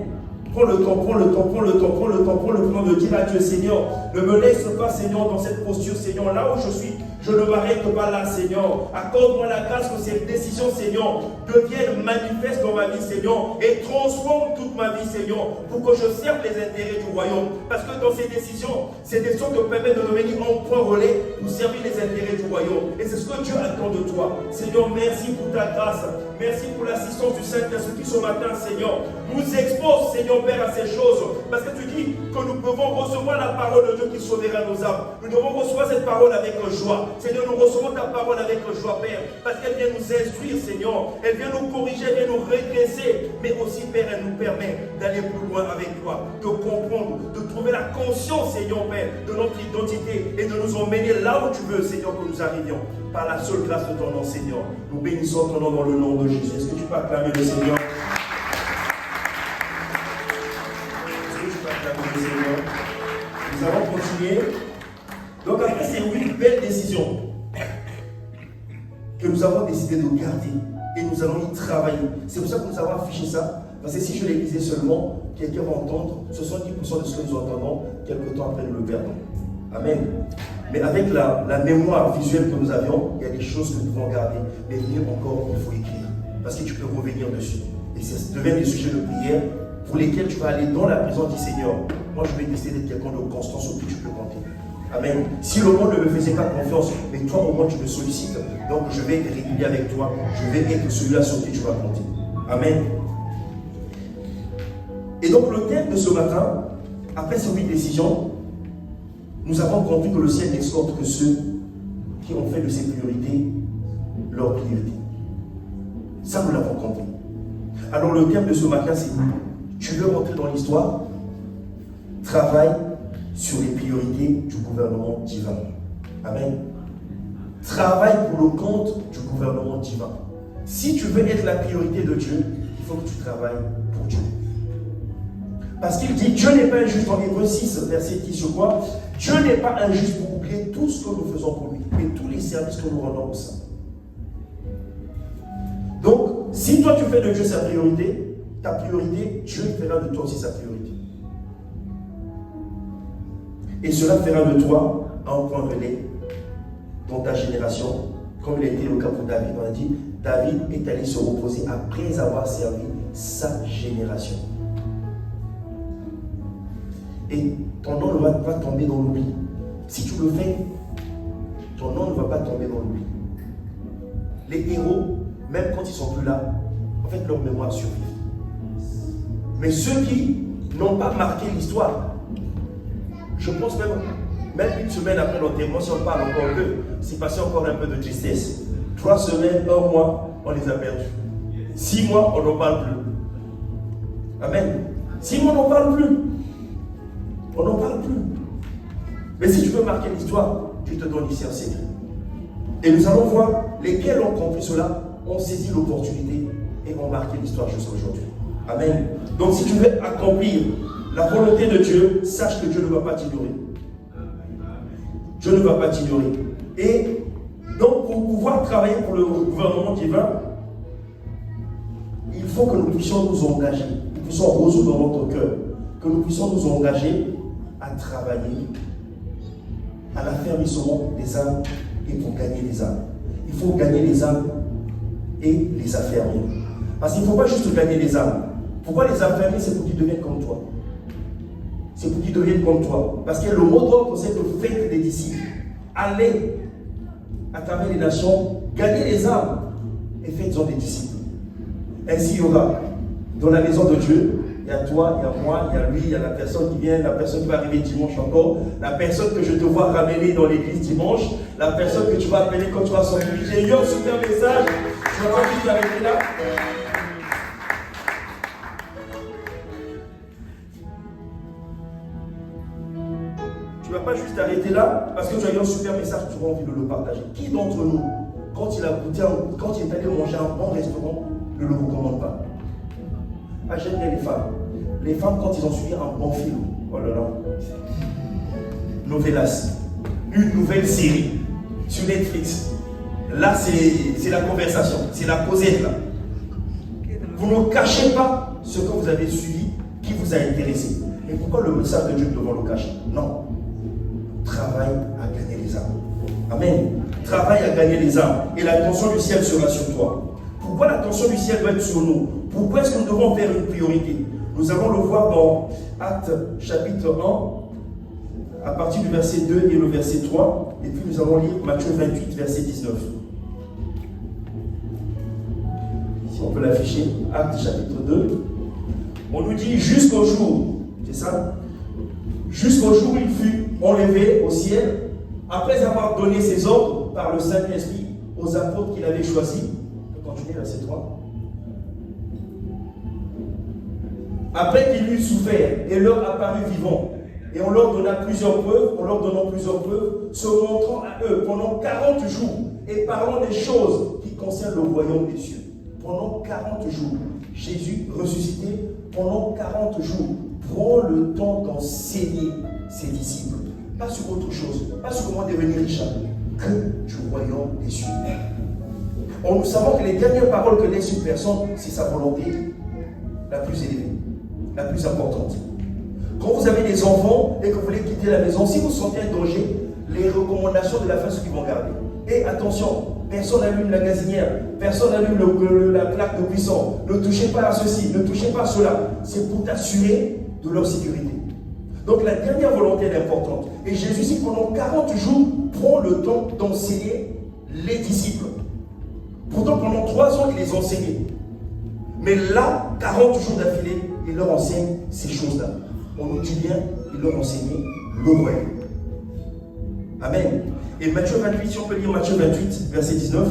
Prends le temps de dire à Dieu, Seigneur, ne me laisse pas, Seigneur, dans cette posture, Seigneur, là où je suis, je ne m'arrête pas là, Seigneur. Accorde-moi la grâce que ces décisions, Seigneur, deviennent manifestes dans ma vie, Seigneur, et transforment toute ma vie, Seigneur, pour que je serve les intérêts du royaume. Parce que dans ces décisions te permettent de devenir un point relais pour servir les intérêts du royaume. Et c'est ce que Dieu attend de toi. Seigneur, merci pour ta grâce. Merci pour l'assistance du Saint-Esprit qui ce matin, Seigneur, nous expose, Seigneur Père, à ces choses. Parce que tu dis que nous devons recevoir la parole de Dieu qui sauvera nos âmes. Nous devons recevoir cette parole avec joie. Seigneur, nous recevons ta parole avec joie, Père, parce qu'elle vient nous instruire, Seigneur. Elle vient nous corriger, elle vient nous redresser. Mais aussi, Père, elle nous permet d'aller plus loin avec toi, de comprendre, de trouver la conscience, Seigneur, Père, de notre identité et de nous emmener là où tu veux, Seigneur, que nous arrivions. Par la seule grâce de ton nom, Seigneur. Nous bénissons ton nom dans le nom de Jésus. Est-ce que tu peux acclamer le Seigneur? Est-ce que tu peux acclamer le Seigneur? Nous allons continuer. Donc après ces 8 belles décisions que nous avons décidé de garder et nous allons y travailler. C'est pour ça que nous avons affiché ça. Parce que si je les lisais seulement, quelqu'un va entendre 70% de ce que nous entendons, quelque temps après nous le perdons. Amen. Mais avec la mémoire visuelle que nous avions, il y a des choses que nous devons garder. Mais mieux encore, il faut écrire. Parce que tu peux revenir dessus. Et ça devient des sujets de prière pour lesquels tu vas aller dans la prison du Seigneur. Moi, je vais décider d'être quelqu'un de constant sur qui tu peux compter. Amen. Si le monde ne me faisait pas confiance, mais toi au moins tu me sollicites, donc je vais être régulier avec toi. Je vais être celui-là sur qui tu vas compter. Amen. Et donc le thème de ce matin, après ces 8 décisions, nous avons compris que le ciel n'escorte que ceux qui ont fait de ses priorités leur priorité. Ça, nous l'avons compris. Alors le thème de ce matin, c'est: tu veux rentrer dans l'histoire? Travaille sur les priorités du gouvernement divin. Amen. Travaille pour le compte du gouvernement divin. si tu veux être la priorité de Dieu, il faut que tu travailles pour Dieu. Parce qu'il dit, Dieu n'est pas injuste en Hébreux 6, verset 10, je crois. Dieu n'est pas injuste pour oublier tout ce que nous faisons pour lui et tous les services que nous rendons au sein. Donc, si toi tu fais de Dieu sa priorité, ta priorité, Dieu fera de toi aussi sa priorité. Et cela fera de toi un point relais dans ta génération, comme il a été le cas pour David. On a dit, David est allé se reposer après avoir servi sa génération. Et ton nom ne va pas tomber dans l'oubli. Si tu le fais, ton nom ne va pas tomber dans l'oubli. Les héros, même quand ils ne sont plus là, en fait, leur mémoire survit. Mais ceux qui n'ont pas marqué l'histoire, je pense même une semaine après l'enterrement, si on parle encore d'eux, c'est passé encore un peu de tristesse. 3 semaines, 1 mois, on les a perdus. 6 mois, on n'en parle plus. Amen. 6 mois, on n'en parle plus. On n'en parle plus. Mais si tu veux marquer l'histoire, tu te donnes ici un secret. Et nous allons voir lesquels ont compris cela, ont saisi l'opportunité et ont marqué l'histoire jusqu'à aujourd'hui. Amen. Donc si tu veux accomplir la volonté de Dieu, sache que Dieu ne va pas t'ignorer. Dieu ne va pas t'ignorer. Et donc pour pouvoir travailler pour le gouvernement divin, il faut que nous puissions nous engager, nous puissions résoudre dans notre cœur, que nous puissions nous engager à travailler à l'affermissement des âmes et pour gagner les âmes. Il faut gagner les âmes et les affermir. Parce qu'il ne faut pas juste gagner les âmes. Pourquoi les affermir? C'est pour qu'ils deviennent comme toi. C'est pour qu'ils deviennent comme toi. Parce que le mot d'ordre, c'est de faire des disciples. Allez à travers les nations, gagner les âmes et faites-en des disciples. Ainsi, il y aura dans la maison de Dieu, il y a toi, il y a moi, il y a lui, il y a la personne qui vient, la personne qui va arriver dimanche encore, la personne que je te vois ramener dans l'église dimanche, la personne que tu vas appeler quand tu vas sortir. J'ai eu un super message, je ne vais pas juste arrêter là. Tu ne vas pas juste arrêter là parce que tu as eu un super message, tu auras envie de le partager. Qui d'entre nous, quand il a goûté, quand il est allé manger un bon restaurant, ne le recommande pas? Ah, j'aime bien les femmes. Les femmes, quand ils ont suivi un bon film, oh là là, novelas, une nouvelle série sur Netflix, là c'est la conversation, c'est la causette là. Vous ne cachez pas ce que vous avez suivi qui vous a intéressé. Et pourquoi le message de Dieu devant le cacher? Non. Travaille à gagner les âmes. Amen. Travaille à gagner les âmes. Et l'attention du ciel sera sur toi. Pourquoi l'attention du ciel doit être sur nous? Pourquoi est-ce que nous devons faire une priorité? Nous allons le voir dans Actes chapitre 1, à partir du verset 2 et le verset 3. Et puis nous allons lire Matthieu 28, verset 19. Si on peut l'afficher, Actes chapitre 2. On nous dit jusqu'au jour, c'est ça? Jusqu'au jour où il fut enlevé au ciel, après avoir donné ses ordres par le Saint-Esprit aux apôtres qu'il avait choisis. On peut continuer, verset 3. Après qu'il eut souffert et leur apparut vivant, et on leur donna plusieurs preuves, se montrant à eux pendant 40 jours, et parlant des choses qui concernent le royaume des cieux. Pendant 40 jours, Jésus ressuscité, pendant 40 jours, prend le temps d'enseigner ses disciples. Pas sur autre chose, pas sur comment devenir riche, que du royaume des cieux. Nous savons que les dernières paroles que laisse une personne, c'est sa volonté la plus élevée, la plus importante. Quand vous avez des enfants et que vous voulez quitter la maison, si vous sentez un danger, les recommandations de la fin, c'est qu'ils vont garder. Et attention, personne n'allume la gazinière, personne n'allume la plaque de cuisson, ne touchez pas à ceci, ne touchez pas à cela. C'est pour t'assurer de leur sécurité. Donc la dernière volonté est importante. Et Jésus, ici, pendant 40 jours, prend le temps d'enseigner les disciples. Pourtant, pendant 3 ans, il les enseignait. Mais là, 40 jours d'affilée, il leur enseigne ces choses-là. On nous dit bien, il leur enseignait le royaume. Amen. Et Matthieu 28, si on peut lire Matthieu 28, verset 19.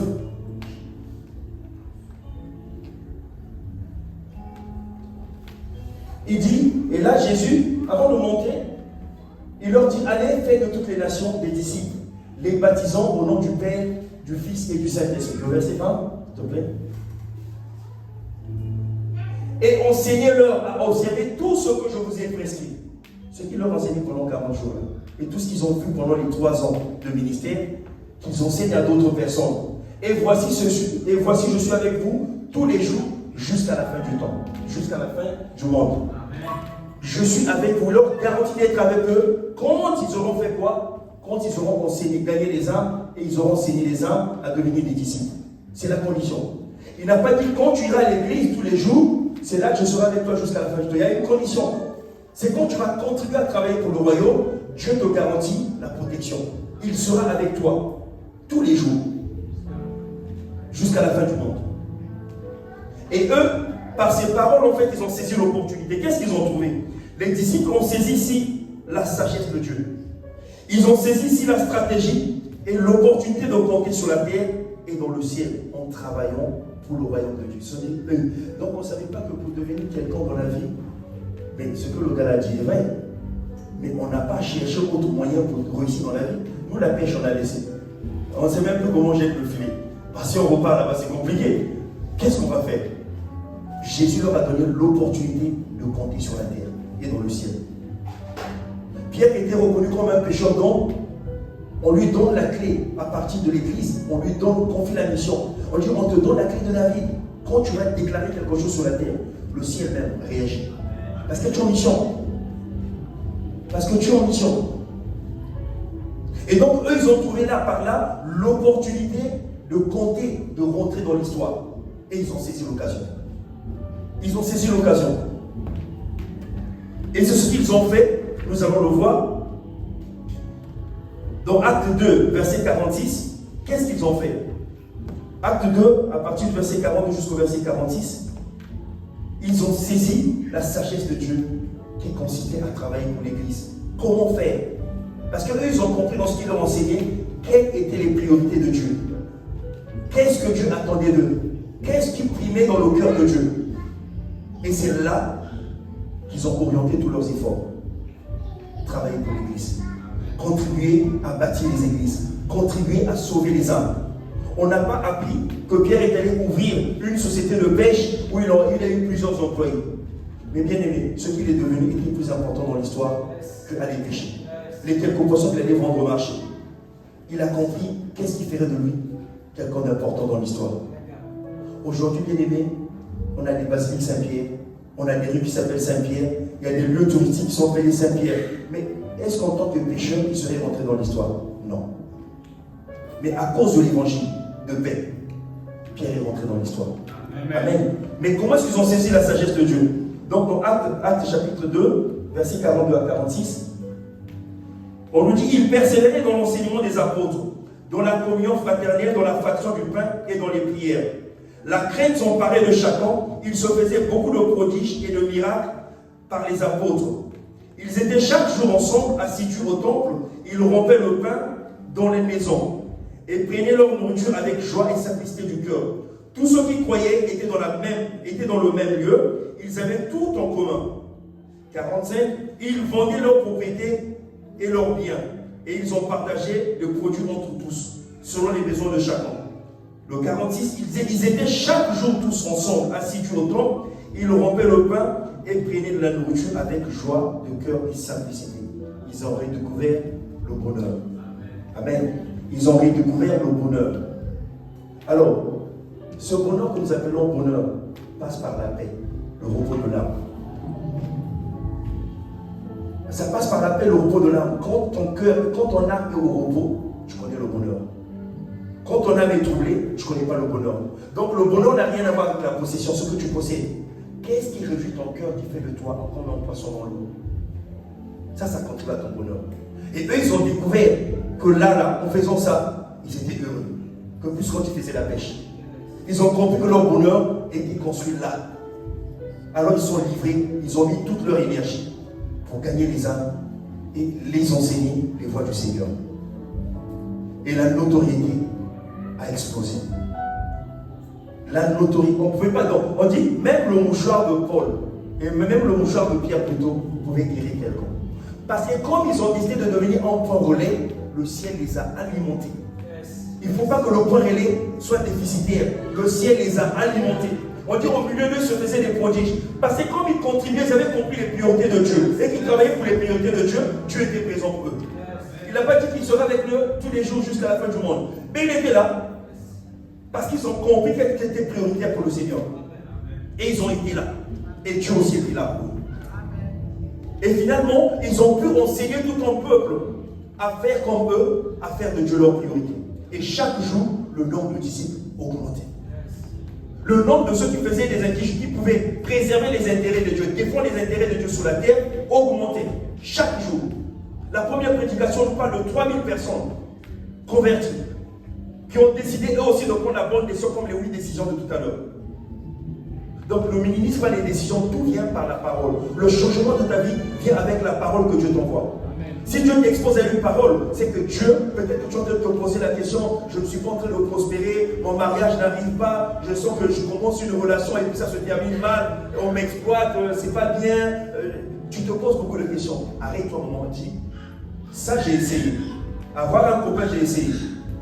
Il dit, et là Jésus, avant de monter, il leur dit, allez, faites de toutes les nations des disciples, les baptisant au nom du Père, du Fils et du Saint-Esprit. Le verset 20, s'il te plaît. et enseignez-leur à observer tout ce que je vous ai prescrit. Ce qu'il leur a enseigné pendant 40 jours, et tout ce qu'ils ont vu pendant les 3 ans de ministère, qu'ils enseignent à d'autres personnes. Et voici, je suis avec vous tous les jours jusqu'à la fin du temps, jusqu'à la fin du monde. Je suis avec vous, leur garantie d'être avec eux quand ils auront fait quoi? Quand ils auront enseigné, gagné les âmes, et ils auront enseigné les âmes à devenir des disciples. C'est la condition. Il n'a pas dit quand tu iras à l'église tous les jours, c'est là que je serai avec toi jusqu'à la fin du temps. Il y a une condition. C'est quand tu vas contribuer à travailler pour le royaume, Dieu te garantit la protection. Il sera avec toi tous les jours jusqu'à la fin du monde. Et eux, par ces paroles, en fait, ils ont saisi l'opportunité. Qu'est-ce qu'ils ont trouvé? Les disciples ont saisi ici la sagesse de Dieu. Ils ont saisi ici la stratégie et l'opportunité de compter sur la terre et dans le ciel en travaillant pour le royaume de Dieu. Donc on ne savait pas que pour devenir quelqu'un dans la vie, mais ce que le gars a dit est vrai. Mais on n'a pas cherché autre moyen pour réussir dans la vie. Nous, la pêche, on a laissé. On ne sait même plus comment jeter le filet. Parce que si on repart là-bas, c'est compliqué. Qu'est-ce qu'on va faire? Jésus leur a donné l'opportunité de compter sur la terre et dans le ciel. Pierre était reconnu comme un pécheur, donc on lui donne la clé à partir de l'église. On lui confie la mission. On dit, on te donne la clé de la vie. Quand tu vas déclarer quelque chose sur la terre, le ciel même réagit. Parce que tu es en mission. Parce que tu es en mission. Et donc, eux, ils ont trouvé là, par là, l'opportunité de compter, de rentrer dans l'histoire. Et ils ont saisi l'occasion. Ils ont saisi l'occasion. Et c'est ce qu'ils ont fait. Nous allons le voir. Dans Acte 2, verset 46, qu'est-ce qu'ils ont fait? Acte 2, à partir du verset 40 jusqu'au verset 46, ils ont saisi la sagesse de Dieu qui consistait à travailler pour l'Église. Comment faire? Parce qu'eux, ils ont compris dans ce qu'il leur enseignait quelles étaient les priorités de Dieu. Qu'est-ce que Dieu attendait d'eux? Qu'est-ce qui primait dans le cœur de Dieu? Et c'est là qu'ils ont orienté tous leurs efforts. Travailler pour l'Église. Contribuer à bâtir les églises. Contribuer à sauver les âmes. On n'a pas appris que Pierre est allé ouvrir une société de pêche où il a eu plusieurs employés. Mais bien aimé, ce qu'il est devenu était plus important dans l'histoire qu'aller pêcher. Les quelques poissons qu'il allait vendre au marché. Il a compris qu'est-ce qui ferait de lui quelqu'un d'important dans l'histoire. Aujourd'hui, bien aimé, on a des basiliques Saint-Pierre, on a des rues qui s'appellent Saint-Pierre, il y a des lieux touristiques qui sont appelés Saint-Pierre. Mais est-ce qu'en tant que pécheur, il serait rentré dans l'histoire? Non. Mais à cause de l'évangile de paix, Pierre est rentré dans l'histoire. Amen. Mais comment est-ce qu'ils ont saisi la sagesse de Dieu? Donc dans Acte chapitre 2, versets 42 à 46, on nous dit, il persévérait dans l'enseignement des apôtres, dans la communion fraternelle, dans la fraction du pain et dans les prières. La crainte s'emparait de chacun, il se faisait beaucoup de prodiges et de miracles par les apôtres. Ils étaient chaque jour ensemble, assidus au temple, ils rompaient le pain dans les maisons et prenaient leur nourriture avec joie et simplicité du cœur. Tous ceux qui croyaient étaient dans le même lieu, ils avaient tout en commun. 45, ils vendaient leurs propriétés et leurs biens, et ils ont partagé le produit entre tous, selon les besoins de chacun. Le 46, ils étaient chaque jour tous ensemble, assidus au temple, ils rompaient le pain et prenaient de la nourriture avec joie de cœur et simplicité. Ils ont redécouvert le bonheur. Amen. Ils ont redécouvert le bonheur. Alors, ce bonheur que nous appelons bonheur passe par la paix, le repos de l'âme. Ça passe par la paix, le repos de l'âme. Quand ton âme est au repos, tu connais le bonheur. Quand ton âme est troublée, tu ne connais pas le bonheur. Donc le bonheur n'a rien à voir avec la possession, ce que tu possèdes. Qu'est-ce qui réjouit ton cœur, qui fait de toi comme un poisson dans l'eau? Ça contribue à ton bonheur. Et eux, ils ont découvert que là, en faisant ça, ils étaient heureux. Comme plus quand ils faisaient la pêche. Ils ont compris que leur bonheur était construit là. Alors ils sont livrés, ils ont mis toute leur énergie pour gagner les âmes et les enseigner les voies du Seigneur. Et la notoriété a explosé. La notoriété, on ne pouvait pas. Donc, on dit, même le mouchoir de Paul, et même le mouchoir de Pierre plutôt, pouvait guérir quelqu'un. Parce que comme ils ont décidé de devenir un point relais, le ciel les a alimentés. Il ne faut pas que le point relais soit déficitaire. Le ciel les a alimentés. On dit au milieu d'eux se faisaient des prodiges. Parce que comme ils contribuaient, ils avaient compris les priorités de Dieu. Et qu'ils travaillaient pour les priorités de Dieu, Dieu était présent pour eux. Il n'a pas dit qu'il serait avec eux tous les jours jusqu'à la fin du monde. Mais il était là. Parce qu'ils ont compris qu'elle était prioritaire pour le Seigneur. Et ils ont été là. Et Dieu aussi était là pour eux. Et finalement, ils ont pu enseigner tout un peuple à faire comme eux, à faire de Dieu leur priorité. Et chaque jour, le nombre de disciples augmentait. Le nombre de ceux qui faisaient des inquiétudes, qui pouvaient préserver les intérêts de Dieu, défendre les intérêts de Dieu sur la terre, augmentait. Chaque jour. La première prédication nous parle de 3000 personnes converties, qui ont décidé eux aussi de prendre la bonne décision comme les 8 décisions de tout à l'heure. Donc le ministre pas les décisions, tout vient par la parole. Le changement de ta vie vient avec la parole que Dieu t'envoie. Si Dieu t'expose à une parole, c'est que Dieu, peut-être que tu es en train de te poser la question, je ne suis pas en train de prospérer, mon mariage n'arrive pas, je sens que je commence une relation et puis ça se termine mal, on m'exploite, c'est pas bien. Tu te poses beaucoup de questions. Arrête-toi un moment, dis, ça j'ai essayé. Avoir un copain, j'ai essayé.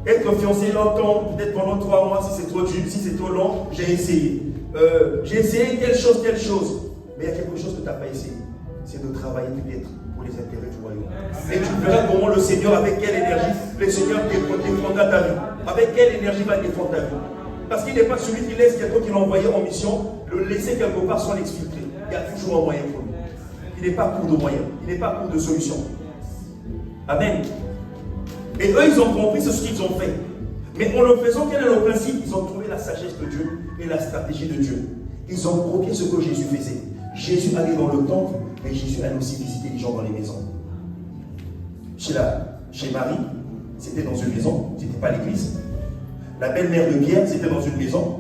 Être fiancé longtemps, peut-être pendant 3 mois, si c'est trop dur, si c'est trop long, j'ai essayé. J'ai essayé telle chose. Mais il y a quelque chose que tu n'as pas essayé. C'est de travailler peut-être pour les intérêts du royaume. Et tu verras comment le Seigneur, avec quelle énergie, le Seigneur défendra ta vie. Avec quelle énergie va défendre ta vie. Parce qu'il n'est pas celui qui laisse quelqu'un qui l'a envoyé en mission, le laisser quelque part sans l'exfiltrer. Il y a toujours un moyen pour lui. Il n'est pas pour de moyens. Il n'est pas pour de solutions. Amen. Et eux, ils ont compris ce qu'ils ont fait. Mais en le faisant, quel est le principe? Ils ont trouvé la sagesse de Dieu et la stratégie de Dieu. Ils ont copié ce que Jésus faisait. Jésus allait dans le temple, mais Jésus allait aussi visiter les gens dans les maisons. Chez Marie, c'était dans une maison, ce n'était pas l'église. La belle-mère de Pierre, c'était dans une maison.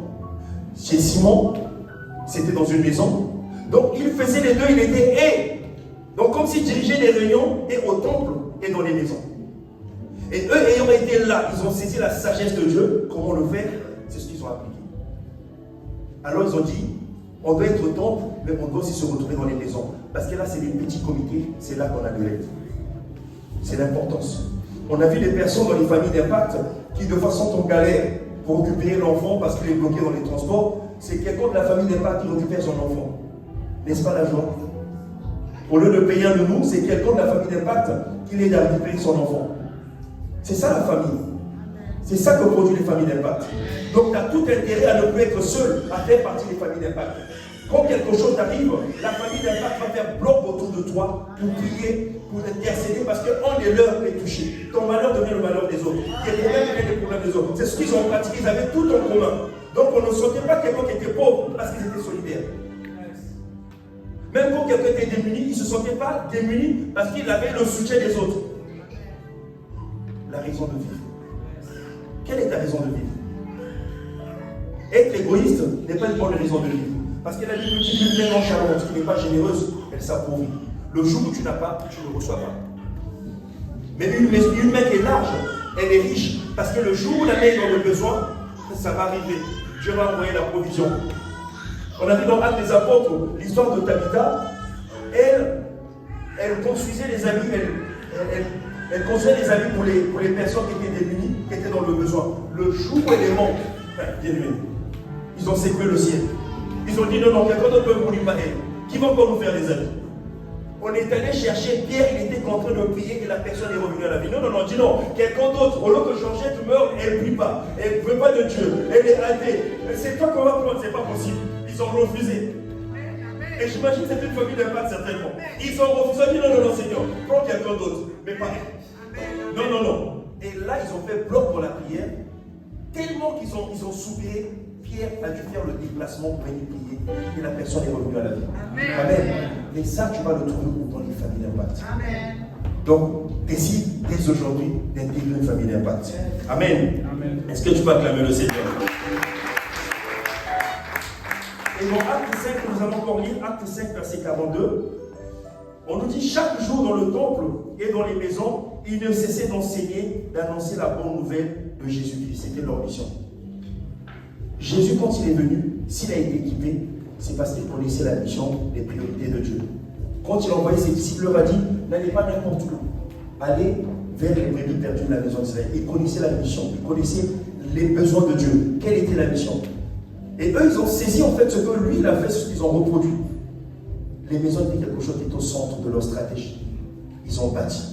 Chez Simon, c'était dans une maison. Donc, il faisait les deux, il était donc, comme s'il dirigeait les réunions et au temple et dans les maisons. Et eux, ayant été là, ils ont saisi la sagesse de Dieu. Comment le faire? C'est ce qu'ils ont appliqué. Alors ils ont dit, on doit être au temple, mais on doit aussi se retrouver dans les maisons. Parce que là, c'est des petits comités, c'est là qu'on a de l'aide. C'est l'importance. On a vu des personnes dans les familles d'impact qui de fois sont en galère pour récupérer l'enfant parce qu'il est bloqué dans les transports. C'est quelqu'un de la famille d'impact qui récupère son enfant. N'est-ce pas la joie? Au lieu de payer un de nous, c'est quelqu'un de la famille d'impact qui l'aide à récupérer son enfant. C'est ça la famille. C'est ça que produit les familles d'impact. Donc tu as tout intérêt à ne plus être seul, à faire partie des familles d'impact. Quand quelque chose t'arrive, la famille d'impact va faire bloc autour de toi pour prier, pour intercéder, parce qu'un des leurs est touché. Ton malheur devient le malheur des autres. Tes problèmes deviennent les problèmes des autres. C'est ce qu'ils ont pratiqué, ils avaient tout en commun. Donc on ne sentait pas quelqu'un qui était pauvre parce qu'ils étaient solidaires. Même quand quelqu'un était démuni, il ne se sentait pas démuni parce qu'il avait le soutien des autres. La raison de vivre. Quelle est ta raison de vivre? Être égoïste n'est pas une bonne raison de vivre. Parce que la Bible dit qu'une main nonchalante qui n'est pas généreuse, elle s'appauvrit. Le jour où tu n'as pas, tu ne reçois pas. Mais une main qui est large, elle est riche. Parce que le jour où la main est dans le besoin, ça va arriver. Dieu va envoyer la provision. On a vu dans Actes des Apôtres l'histoire de Tabitha. Elle construisait les habits, elle construisait les habits pour les personnes qui étaient démunies, qui étaient dans le besoin. Le jour où elle est morte, bien aimé, ils ont sécué le ciel. Ils ont dit non, quelqu'un d'autre peut mourir pas elle. Qui va encore nous faire des habits? On est allé chercher Pierre, il était en train de prier et la personne est revenue à la vie. Non, dit non, quelqu'un d'autre. Au lieu que Georgette meure, elle ne prie pas. Elle ne veut pas de Dieu. Elle est athée. C'est toi qu'on va prendre, c'est pas possible. Ils ont refusé. Et j'imagine que c'est une famille d'impact certainement. Ils ont refusé, ils ont dit non, Seigneur, prends quelqu'un d'autre. Mais pas elle. Non. Et là, ils ont fait bloc dans la prière. Tellement qu'ils ont soupiré, Pierre a dû faire le déplacement pour venir prier. Et la personne est revenue à la vie. Amen. Et ça, tu vas le trouver dans les familles d'impact. Amen. Donc, décide dès aujourd'hui d'intégrer une famille d'impact. Amen. Est-ce que tu peux acclamer le Seigneur? Et dans Acte 5, nous allons encore lire Acte 5, verset 42. On nous dit chaque jour dans le temple et dans les maisons, ils ne cessaient d'enseigner, d'annoncer la bonne nouvelle de Jésus-Christ. C'était leur mission. Jésus, quand il est venu, s'il a été équipé, c'est parce qu'il connaissait la mission, les priorités de Dieu. Quand il a envoyé ses disciples, il leur a dit, n'allez pas n'importe où. Allez vers les brebis perdues de la maison d'Israël. Il connaissait la mission, il connaissait les besoins de Dieu. Quelle était la mission? Et eux, ils ont saisi en fait ce que lui, il a fait, ce qu'ils ont reproduit. Les maisons étaient quelque chose qui est au centre de leur stratégie. Ils ont bâti.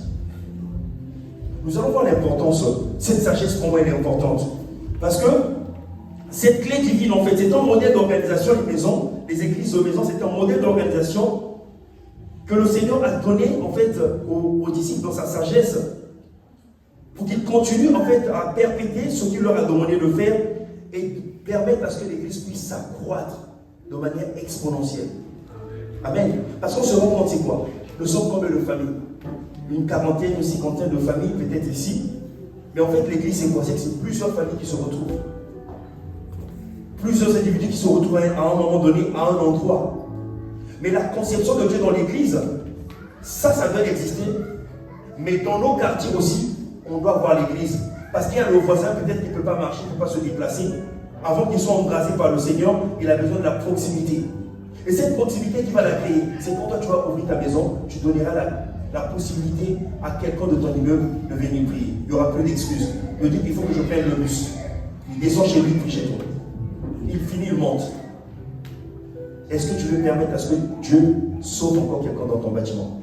Nous allons voir l'importance, cette sagesse pour moi elle est importante. Parce que cette clé divine, en fait, c'est un modèle d'organisation, les maisons, les églises de maisons, c'est un modèle d'organisation que le Seigneur a donné, en fait, aux disciples dans sa sagesse, pour qu'ils continuent, en fait, à perpétuer ce qu'il leur a demandé de faire et permettre à ce que l'église puisse s'accroître de manière exponentielle. Amen. Parce qu'on se rend compte, c'est quoi? Nous sommes combien de familles? Une quarantaine, une cinquantaine de familles, peut-être ici. Mais en fait, l'église, c'est quoi? C'est que c'est plusieurs familles qui se retrouvent. Plusieurs individus qui se retrouvent à un moment donné, à un endroit. Mais la conception de Dieu dans l'église, ça doit exister. Mais dans nos quartiers aussi, on doit voir l'église. Parce qu'il y a le voisin, peut-être qu'il ne peut pas marcher, il ne peut pas se déplacer. Avant qu'il soit embrasé par le Seigneur, il a besoin de la proximité. Et cette proximité qui va la créer, c'est pour toi, tu vas ouvrir ta maison, tu donneras la possibilité à quelqu'un de ton immeuble de venir prier. Il n'y aura plus d'excuses. Il me dit qu'il faut que je prenne le bus. Il descend chez lui, puis chez toi. Il finit, il monte. Est-ce que tu veux permettre à ce que Dieu sauve encore quelqu'un dans ton bâtiment?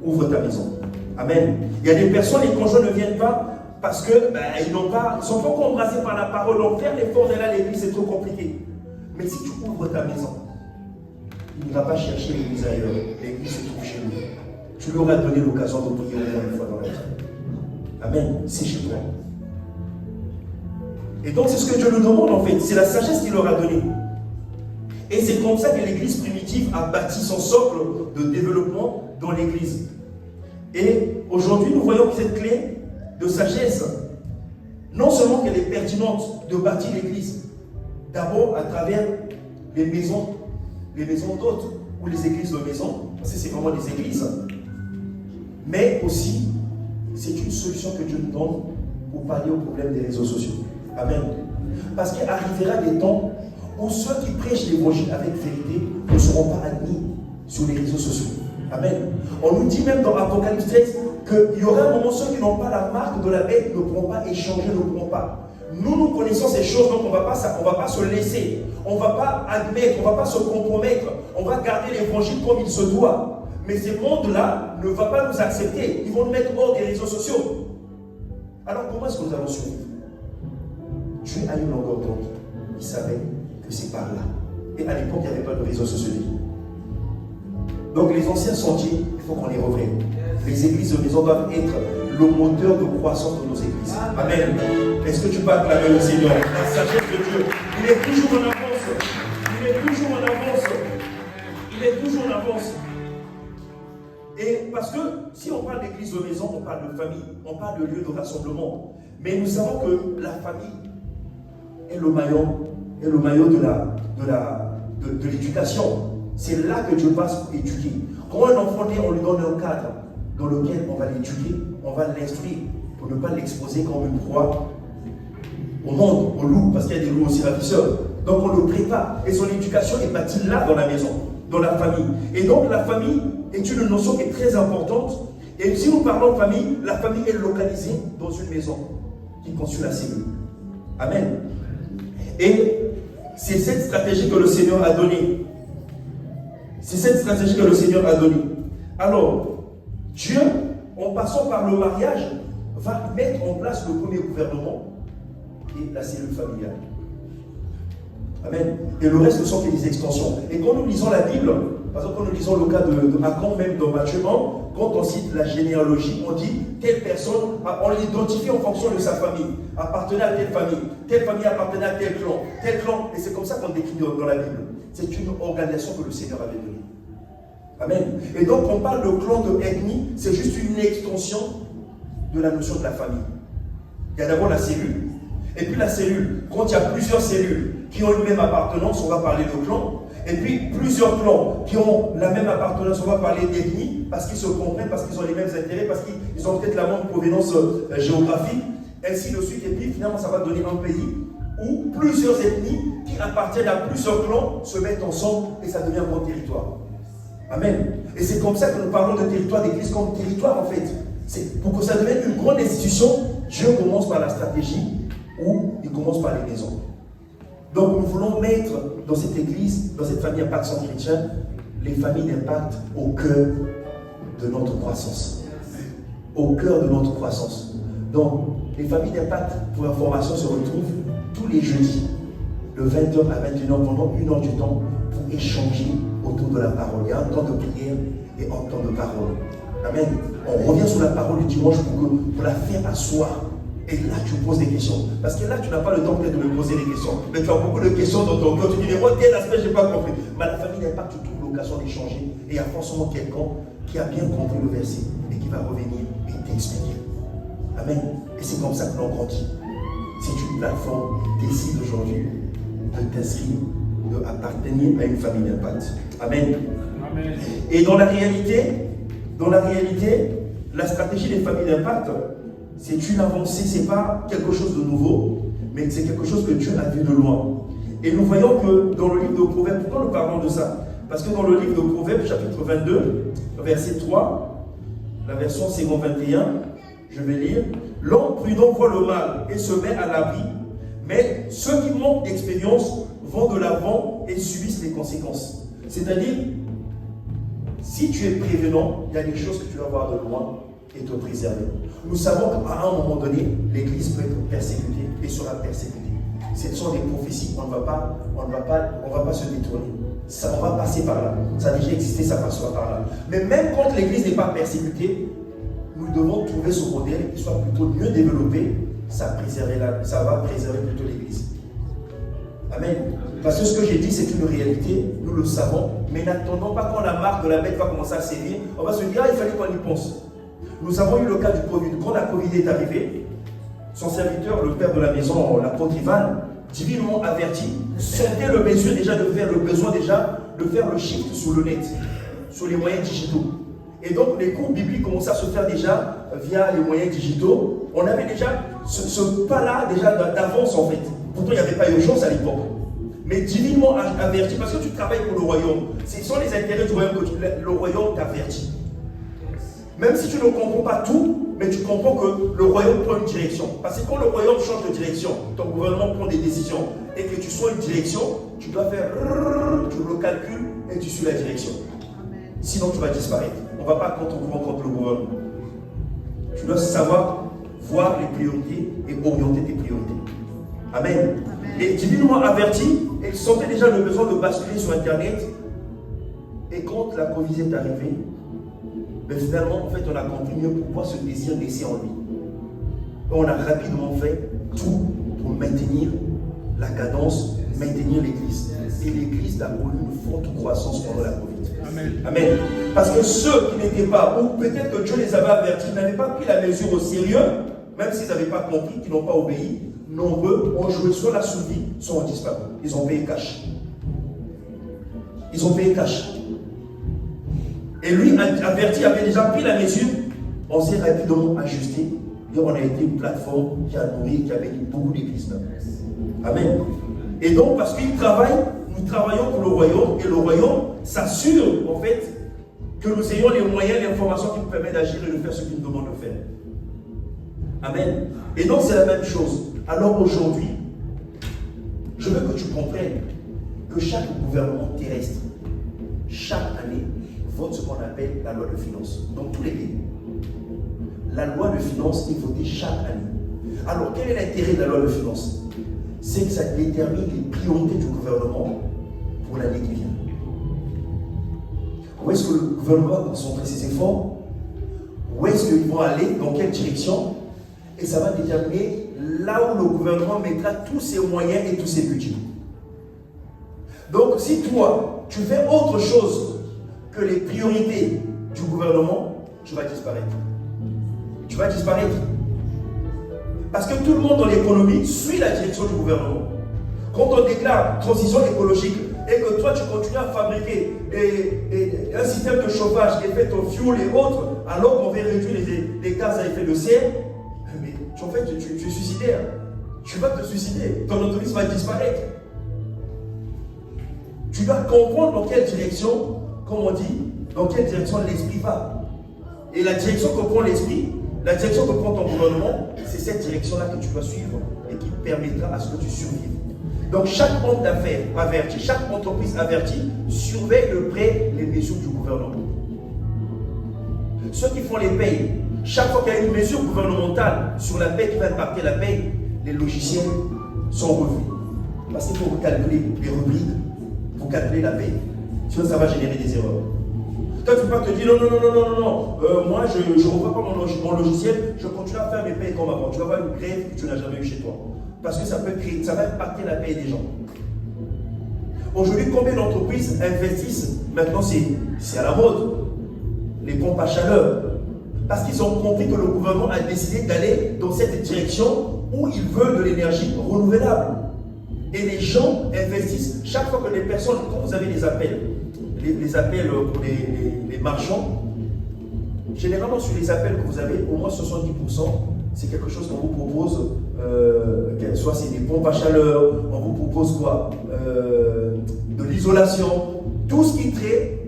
Ouvre ta maison. Amen. Il y a des personnes, les conjoints ne viennent pas parce que ils ne sont pas encore embrassés par la parole. Donc faire l'effort d'aller à l'église, c'est trop compliqué. Mais si tu ouvres ta maison, il ne va pas chercher l'église ailleurs. L'église se trouve chez lui. Tu lui auras donné l'occasion de prier au moins une fois dans la vie. Amen. C'est chez toi. Et donc c'est ce que Dieu nous demande en fait. C'est la sagesse qu'il leur a donnée. Et c'est comme ça que l'église primitive a bâti son socle de développement dans l'église. Et aujourd'hui, nous voyons que cette clé de sagesse, non seulement qu'elle est pertinente de bâtir l'église, d'abord à travers les maisons d'hôtes ou les églises de maison, parce que c'est vraiment des églises, mais aussi c'est une solution que Dieu nous donne pour pallier au problème des réseaux sociaux. Amen. Parce qu'il arrivera des temps où ceux qui prêchent l'évangile avec vérité ne seront pas admis sur les réseaux sociaux. Amen. On nous dit même dans Apocalypse 13 qu'il y aura un moment où ceux qui n'ont pas la marque de la bête ne pourront pas échanger, ne pourront pas. Nous connaissons ces choses, donc on ne va pas se laisser. On ne va pas admettre, on ne va pas se compromettre. On va garder l'évangile comme il se doit. Mais ces mondes-là ne vont pas nous accepter. Ils vont nous mettre hors des réseaux sociaux. Alors comment est-ce que nous allons survivre? Dieu a une longueur d'onde. Il savait que c'est par là. Et à l'époque, il n'y avait pas de réseaux sociaux. Donc les anciens sentiers, il faut qu'on les reprenne. Les églises de maison doivent être le moteur de croissance de nos églises. Amen. Est-ce que tu peux acclamer le Seigneur? La sagesse de Dieu. Il est toujours en avance. Il est toujours en avance. Il est toujours en avance. Et parce que si on parle d'église de maison, on parle de famille, on parle de lieu de rassemblement. Mais nous savons que la famille est le maillot de l'éducation. C'est là que Dieu passe pour éduquer. Quand un enfant naît, on lui donne un cadre dans lequel on va l'éduquer, on va l'instruire pour ne pas l'exposer comme une proie au monde, au loup, parce qu'il y a des loups aussi ravisseurs. Donc on le prépare. Et son éducation est bâtie là dans la maison, dans la famille. Et donc la famille est une notion qui est très importante. Et si nous parlons de famille, la famille est localisée dans une maison qui constitue la cellule. Amen. Et c'est cette stratégie que le Seigneur a donnée. C'est cette stratégie que le Seigneur a donnée. Alors, Dieu, en passant par le mariage, va mettre en place le premier gouvernement et la cellule familiale. Amen. Et le reste ne sont que des extensions. Et quand nous lisons la Bible, par exemple, quand nous lisons le cas de Achan, même dans Matthieu 1, quand on cite la généalogie, on dit telle personne, on l'identifie en fonction de sa famille, appartenait à telle famille appartenait à tel clan, et c'est comme ça qu'on décrit dans la Bible. C'est une organisation que le Seigneur avait donnée. Amen. Et donc, on parle de clan, de ethnie, c'est juste une extension de la notion de la famille. Il y a d'abord la cellule. Et puis la cellule, quand il y a plusieurs cellules qui ont une même appartenance, on va parler de clan. Et puis plusieurs clans qui ont la même appartenance, on va parler d'ethnie, parce qu'ils se comprennent, parce qu'ils ont les mêmes intérêts, parce qu'ils ont peut-être la même provenance géographique, ainsi de suite. Et puis finalement, ça va donner un pays où plusieurs ethnies qui appartiennent à plusieurs clans se mettent ensemble et ça devient un grand territoire. Amen. Et c'est comme ça que nous parlons de territoire d'église comme territoire en fait. C'est pour que ça devienne une grande institution, Dieu commence par la stratégie ou il commence par les maisons. Donc nous voulons mettre dans cette église, dans cette famille Impact Centre Chrétien, les familles d'Impact au cœur de notre croissance. Au cœur de notre croissance. Donc, les familles d'Impact, pour information, se retrouvent tous les jeudis, de 20h à 21h, pendant 1 heure du temps, pour échanger autour de la parole. Il y a un temps de prière et un temps de parole. Amen. On revient sur la parole du dimanche pour la faire asseoir. Et là, tu poses des questions. Parce que là, tu n'as pas le temps peut-être de me poser des questions. Mais tu as beaucoup de questions dans ton cœur. Tu dis, mais moi, quel aspect, je n'ai pas compris. Mais la famille d'Impact, tu trouves l'occasion d'échanger. Et il y a forcément quelqu'un qui a bien compris le verset et qui va revenir et t'expliquer. Amen. Et c'est comme ça que l'on grandit. C'est une plateforme qui décide aujourd'hui de t'inscrire, d'appartenir à une famille d'Impact. Amen. Amen. Et dans la réalité, la stratégie des familles d'Impact, c'est une avancée, ce n'est pas quelque chose de nouveau, mais c'est quelque chose que Dieu a vu de loin. Et nous voyons que dans le livre de Proverbes, pourquoi nous parlons de ça? Parce que dans le livre de Proverbes, chapitre 22, verset 3, la version Second 21, je vais lire. L'homme prudent voit le mal et se met à l'abri, mais ceux qui manquent d'expérience vont de l'avant et subissent les conséquences. C'est-à-dire, si tu es prévenant, il y a des choses que tu vas voir de loin et te préserver. Nous savons qu'à un moment donné, l'Église peut être persécutée et sera persécutée. Ce sont des prophéties, on ne va pas se détourner. Ça, on va passer par là. Ça a déjà existé, ça passera par là. Mais même quand l'Église n'est pas persécutée, nous devons trouver ce modèle qui soit plutôt mieux développé. Ça va préserver plutôt l'Église. Amen. Parce que ce que j'ai dit, c'est une réalité, nous le savons, mais n'attendons pas quand la marque de la bête va commencer à sévir. On va se dire, il fallait qu'on y pense. Nous avons eu le cas du Covid. Quand la Covid est arrivée, son serviteur, le père de la maison, l'apôtre Ivan, divinement averti, sentait le besoin déjà de faire le shift sur le net, sur les moyens digitaux. Et donc les cours bibliques commençaient à se faire déjà via les moyens digitaux. On avait déjà ce pas-là déjà d'avance en fait. Pourtant il n'y avait pas urgence à l'époque. Mais divinement averti, parce que tu travailles pour le royaume. Ce sont les intérêts du royaume que le royaume t'avertit. Même si tu ne comprends pas tout, mais tu comprends que le royaume prend une direction. Parce que quand le royaume change de direction, ton gouvernement prend des décisions et que tu sois une direction, tu dois faire, tu le calcules et tu suis la direction. Sinon tu vas disparaître. On ne va pas contre le gouvernement. Tu dois savoir voir les priorités et orienter tes priorités. Amen. Et divinement averti, il sentait déjà le besoin de basculer sur Internet. Et quand la Covid est arrivée, mais finalement, en fait, on a compris mieux pourquoi ce désir naissait en lui. On a rapidement fait tout pour maintenir la cadence, maintenir l'Église. Et l'Église a connu une forte croissance pendant la Covid. Amen. Amen. Parce que ceux qui n'étaient pas, ou peut-être que Dieu les avait avertis, n'avaient pas pris la mesure au sérieux, même s'ils n'avaient pas compris, qu'ils n'ont pas obéi, nombreux ont joué sur la survie, sont disparus. Ils ont payé cash. Ils ont payé cash. Et lui, averti, avait déjà pris la mesure. On s'est rapidement ajusté. Et on a été une plateforme qui a nourri, qui a béni beaucoup d'églises. Amen. Et donc, parce qu'il travaille, nous travaillons pour le royaume. Et le royaume s'assure, en fait, que nous ayons les moyens, l'information qui nous permet d'agir et de faire ce qu'il nous demande de faire. Amen. Et donc, c'est la même chose. Alors aujourd'hui, je veux que tu comprennes que chaque gouvernement terrestre, chaque année, vote ce qu'on appelle la loi de finances. Dans tous les pays. La loi de finances est votée chaque année. Alors, quel est l'intérêt de la loi de finances? C'est que ça détermine les priorités du gouvernement pour l'année qui vient. Où est-ce que le gouvernement va concentrer ses efforts? Où est-ce qu'ils vont aller? Dans quelle direction? Et ça va déterminer là où le gouvernement mettra tous ses moyens et tous ses budgets. Donc, si toi, tu fais autre chose que les priorités du gouvernement, tu vas disparaître. Tu vas disparaître. Parce que tout le monde dans l'économie suit la direction du gouvernement. Quand on déclare transition écologique et que toi tu continues à fabriquer un système de chauffage qui est fait au fioul et autres, alors qu'on veut réduire les gaz à effet de serre, mais en fait tu es suicidaire. Tu vas te suicider. Ton entreprise va disparaître. Tu dois comprendre dans quelle direction, comme on dit, dans quelle direction l'esprit va. Et la direction que prend l'esprit, la direction que prend ton gouvernement, c'est cette direction-là que tu dois suivre et qui permettra à ce que tu survives. Donc chaque homme d'affaires averti, chaque entreprise avertie surveille de près les mesures du gouvernement. Ceux qui font les payes, chaque fois qu'il y a une mesure gouvernementale sur la paie qui va impacter la paie, les logiciels sont revus. Parce qu'il faut vous calculer les rubriques, vous calculer la paie. Sinon ça va générer des erreurs. Toi tu ne peux pas te dire non, moi je ne revois pas mon logiciel, je continue à faire mes payes comme avant. Tu vas avoir une grève que tu n'as jamais eu chez toi. Parce que ça va impacter la paie des gens. Aujourd'hui, combien d'entreprises investissent? Maintenant, c'est à la mode. Les pompes à chaleur. Parce qu'ils ont compris que le gouvernement a décidé d'aller dans cette direction où il veut de l'énergie renouvelable. Et les gens investissent. Chaque fois que les personnes, quand vous avez des appels, les appels pour les marchands, généralement sur les appels que vous avez, au moins 70%, c'est quelque chose qu'on vous propose, soit c'est des pompes à chaleur, on vous propose quoi, de l'isolation, tout ce qui traite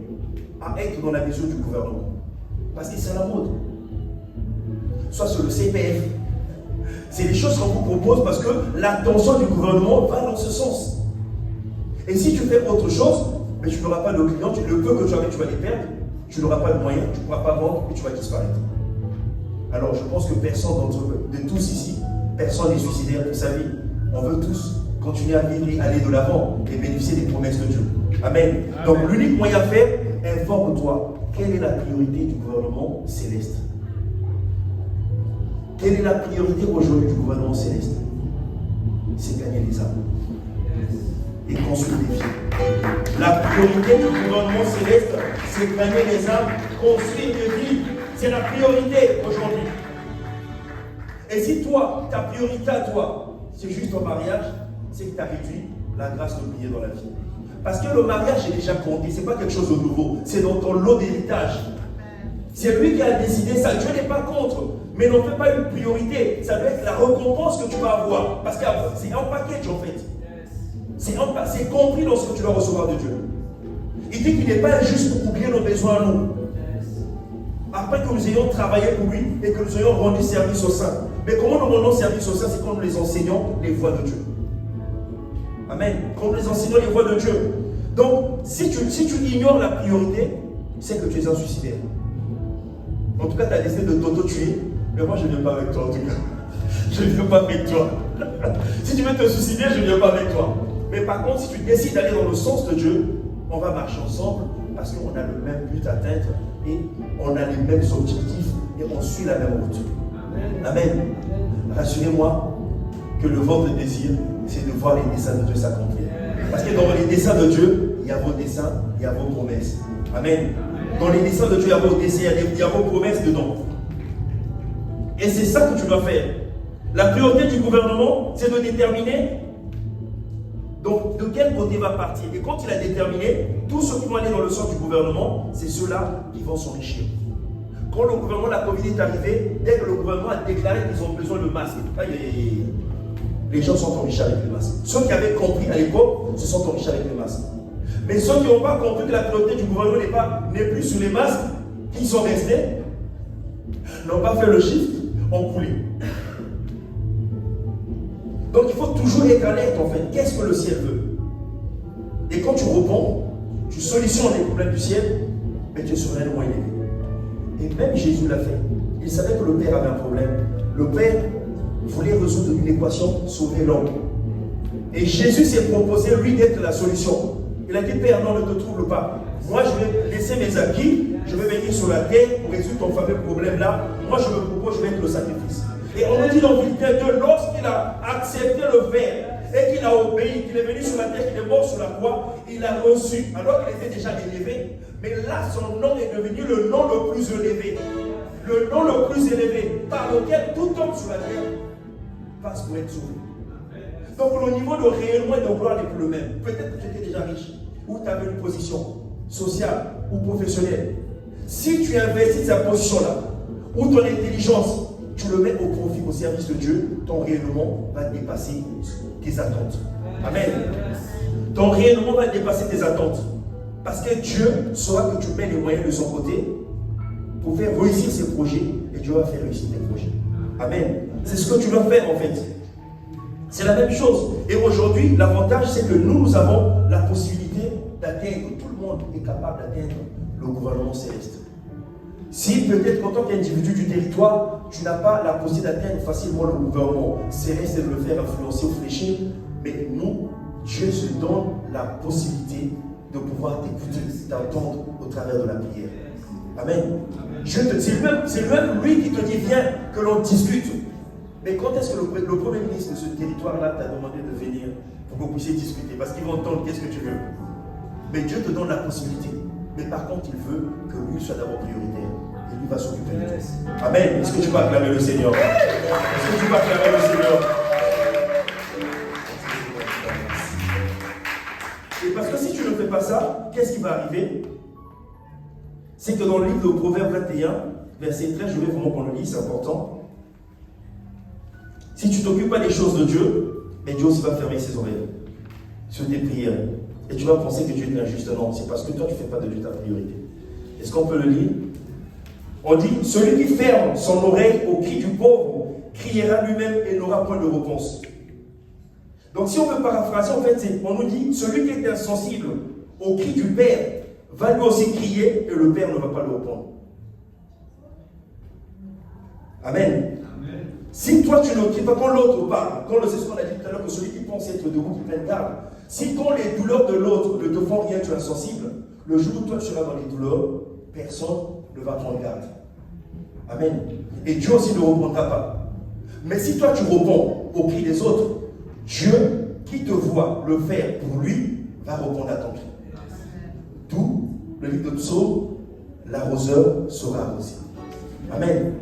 à être dans la mesure du gouvernement. Parce que c'est la mode. Soit sur le CPF. C'est des choses qu'on vous propose parce que l'attention du gouvernement va dans ce sens. Et si tu fais autre chose, mais tu n'auras pas de clients, le peu que tu avais, tu vas les perdre, tu n'auras pas de moyens, tu ne pourras pas vendre et tu vas disparaître. Alors je pense que personne de tous ici, personne n'est suicidaire de sa vie. On veut tous continuer à vivre et aller de l'avant et bénéficier des promesses de Dieu. Amen. Donc l'unique moyen à faire, informe-toi. Quelle est la priorité du gouvernement céleste? Quelle est la priorité aujourd'hui du gouvernement céleste? C'est gagner les âmes et construire des vies. La priorité du gouvernement céleste, c'est gagner les âmes, construire des vies. C'est la priorité aujourd'hui. Et si toi, ta priorité à toi, c'est juste ton mariage, c'est que tu as réduit la grâce de prier dans la vie. Parce que le mariage est déjà compté, ce n'est pas quelque chose de nouveau, c'est dans ton lot d'héritage. C'est lui qui a décidé ça, Dieu n'est pas contre, mais n'en fais pas une priorité, ça doit être la récompense que tu vas avoir. Parce que c'est un package en fait. C'est compris dans ce que tu vas recevoir de Dieu. Il dit qu'il n'est pas juste pour oublier nos besoins à nous. Après que nous ayons travaillé pour lui et que nous ayons rendu service au sein. Mais comment nous rendons service au sein? C'est quand nous les enseignons les voies de Dieu. Amen. Quand nous les enseignons les voies de Dieu. Donc, si tu ignores la priorité, c'est que tu es un suicidaire. En tout cas, tu as décidé de t'auto-tuer. Mais moi, je ne viens pas avec toi en tout cas. Je ne viens pas avec toi. Si tu veux te suicider, je ne viens pas avec toi. Mais par contre, si tu décides d'aller dans le sens de Dieu, on va marcher ensemble parce qu'on a le même but à atteindre et on a les mêmes objectifs et on suit la même route. Amen. Rassurez-moi que votre désir, c'est de voir les desseins de Dieu s'accomplir. Parce que dans les desseins de Dieu, il y a vos desseins, il y a vos promesses. Amen. Dans les desseins de Dieu, il y a vos desseins, il y a vos promesses dedans. Et c'est ça que tu dois faire. La priorité du gouvernement, c'est de déterminer donc de quel côté va partir. Et quand il a déterminé, tous ceux qui vont aller dans le sens du gouvernement, c'est ceux-là qui vont s'enrichir. Quand le gouvernement, la Covid est arrivé, dès que le gouvernement a déclaré qu'ils ont besoin de masques, les gens sont enrichis avec les masques. Ceux qui avaient compris à l'époque se sont enrichis avec les masques. Mais ceux qui n'ont pas compris que la priorité du gouvernement n'est plus sur les masques, qui sont restés, n'ont pas fait le shift, ont coulé. Donc il faut toujours être alerte en fait. Qu'est-ce que le ciel veut? Et quand tu réponds, tu solutionnes les problèmes du ciel, mais tu es soudainement élevé. Et même Jésus l'a fait. Il savait que le Père avait un problème. Le Père voulait résoudre une équation, sauver l'homme. Et Jésus s'est proposé, lui, d'être la solution. Il a dit, Père, non, ne te trouble pas. Moi, je vais laisser mes acquis, je vais venir sur la terre pour résoudre ton fameux problème-là. Moi, je me propose, je vais être le sacrifice. Et on nous dit dans Philippiens 2, lorsqu'il a accepté le Père et qu'il a obéi, qu'il est venu sur la terre, qu'il est mort sur la croix, il a reçu, alors qu'il était déjà élevé, mais là son nom est devenu le nom le plus élevé. Le nom le plus élevé par lequel tout homme sur la terre passe pour être sauvé. Donc le niveau de rayonnement et de gloire n'est plus le même. Peut-être que tu étais déjà riche, ou tu avais une position sociale ou professionnelle. Si tu investis cette position-là, ou ton intelligence, tu le mets au profit, au service de Dieu, ton rayonnement va dépasser tes attentes. Amen. Ton rayonnement va dépasser tes attentes. Parce que Dieu saura que tu mets les moyens de son côté pour faire réussir ses projets et Dieu va faire réussir tes projets. Amen. C'est ce que tu dois faire en fait. C'est la même chose. Et aujourd'hui, l'avantage, c'est que nous avons la possibilité d'atteindre, tout le monde est capable d'atteindre le gouvernement céleste. Si peut-être en tant qu'individu du territoire, tu n'as pas la possibilité d'atteindre facilement le gouvernement céleste et de le faire influencer ou fléchir, mais nous, Dieu se donne la possibilité de pouvoir t'écouter, t'entendre au travers de la prière. Amen. C'est même lui qui te dit viens que l'on discute. Mais quand est-ce que le Premier ministre de ce territoire-là t'a demandé de venir pour que vous puissiez discuter? Parce qu'il va entendre qu'est-ce que tu veux. Mais Dieu te donne la possibilité. Mais par contre, il veut que lui soit d'abord prioritaire. Et lui va s'occuper de toi. Amen. Est-ce que tu peux acclamer le Seigneur? Est-ce que tu peux acclamer le Seigneur? Et parce que si tu ne fais pas ça, qu'est-ce qui va arriver? C'est que dans le livre de Proverbes 21, verset 13, je vais vraiment qu'on le lise, c'est important. Si tu ne t'occupes pas des choses de Dieu, mais Dieu aussi va fermer ses oreilles sur tes prières. Et tu vas penser que Dieu est injuste. Non, c'est parce que toi, tu ne fais pas de Dieu ta priorité. Est-ce qu'on peut le lire? On dit, celui qui ferme son oreille au cri du pauvre criera lui-même et n'aura point de réponse. Donc si on veut paraphraser, en fait, on nous dit, celui qui est insensible au cri du Père va lui aussi crier et le Père ne va pas le répondre. Amen. Si toi tu ne cries pas quand l'autre parle, c'est ce qu'on a dit tout à l'heure, que celui qui pense être debout qui prenne garde, si quand les douleurs de l'autre ne te font rien, tu es insensible, le jour où toi tu seras dans les douleurs, personne ne va prendre garde. Amen. Et Dieu aussi ne répondra pas. Mais si toi tu réponds au cri des autres, Dieu qui te voit le faire pour lui va répondre à ton cri. D'où le livre de Psaume, l'arroseur sera arrosé. Amen.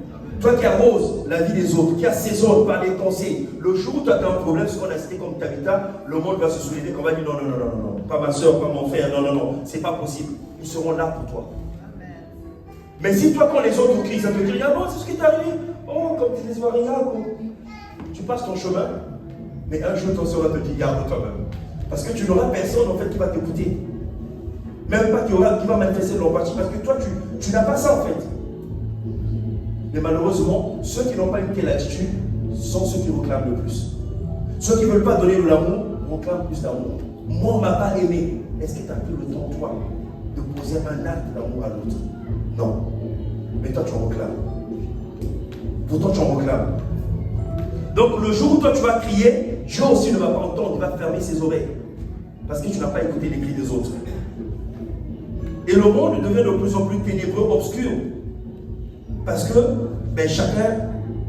Toi qui arroses la vie des autres, qui assaisonne par les pensées, le jour où tu as un problème, ce qu'on a cité comme Tabitha, le monde va se soulever, qu'on va dire non, pas ma soeur, pas mon frère, non, c'est pas possible. Ils seront là pour toi. Amen. Mais si toi, quand les autres crient, ça te dit, ah bon, c'est ce qui t'est arrivé, oh, comme tu les vois, regarde, tu passes ton chemin, mais un jour, ton soeur va te dire, garde toi-même. Parce que tu n'auras personne, en fait, qui va t'écouter. Même pas qui va manifester l'empathie, parce que toi, tu n'as pas ça, en fait. Mais malheureusement, ceux qui n'ont pas une telle attitude sont ceux qui réclament le plus. Ceux qui ne veulent pas donner de l'amour réclament plus d'amour. Moi, on ne m'a pas aimé. Est-ce que tu as pris le temps, toi, de poser un acte d'amour à l'autre? Non. Mais toi, tu en réclames. Pourtant, tu en réclames. Donc, le jour où toi, tu vas crier, Dieu aussi ne va pas entendre, il va fermer ses oreilles. Parce que tu n'as pas écouté les cris des autres. Et le monde devient de plus en plus ténébreux, obscur. Parce que chacun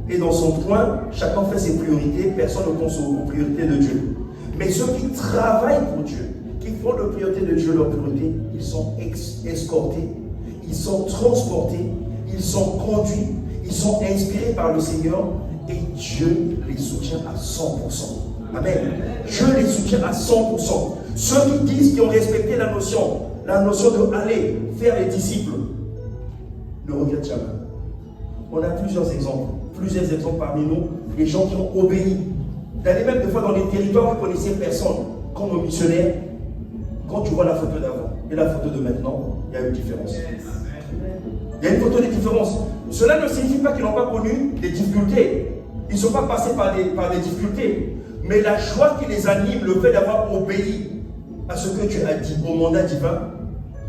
est dans son coin, chacun fait ses priorités, personne ne pense aux priorités de Dieu. Mais ceux qui travaillent pour Dieu, qui font de priorité de Dieu leur priorité, ils sont escortés, ils sont transportés, ils sont conduits, ils sont inspirés par le Seigneur et Dieu les soutient à 100%. Amen. Dieu les soutient à 100%. Ceux qui disent, qui ont respecté la notion de aller faire les disciples, ne regrettent jamais. On a plusieurs exemples parmi nous, les gens qui ont obéi. D'aller même des fois dans des territoires où vous ne connaissez personne, comme nos missionnaires, quand tu vois la photo d'avant et la photo de maintenant, il y a une différence. Il y a une photo de différence. Cela ne signifie pas qu'ils n'ont pas connu des difficultés. Ils ne sont pas passés par des difficultés. Mais la joie qui les anime, le fait d'avoir obéi à ce que Dieu a dit, au mandat divin,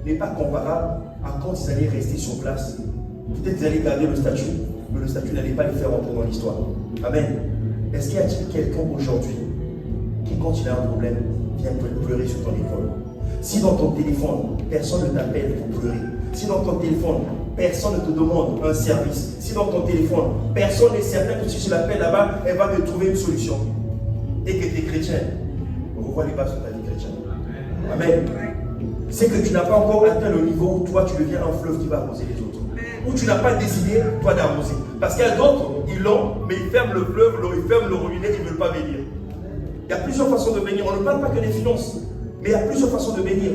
n'est pas comparable à quand ils allaient rester sur place. Peut-être qu'ils allaient garder le statut, mais le statut n'allait pas les faire entrer dans l'histoire. Amen. Est-ce qu'il y a quelqu'un aujourd'hui qui, quand il a un problème, vient pleurer sur ton épaule? Si dans ton téléphone, personne ne t'appelle pour pleurer, si dans ton téléphone, personne ne te demande un service, si dans ton téléphone, personne n'est certain que si tu l'appelles là-bas, elle va te trouver une solution, et que tu es chrétien, revois les bases de ta vie chrétienne. Amen. C'est que tu n'as pas encore atteint le niveau où toi tu deviens un fleuve qui va arroser les autres. Où tu n'as pas décidé, toi, d'arroser. Parce qu'il y a d'autres, ils l'ont, mais ils ferment le fleuve, ils ferment le robinet, ils ne veulent pas bénir. Il y a plusieurs façons de bénir. On ne parle pas que des finances, mais il y a plusieurs façons de bénir.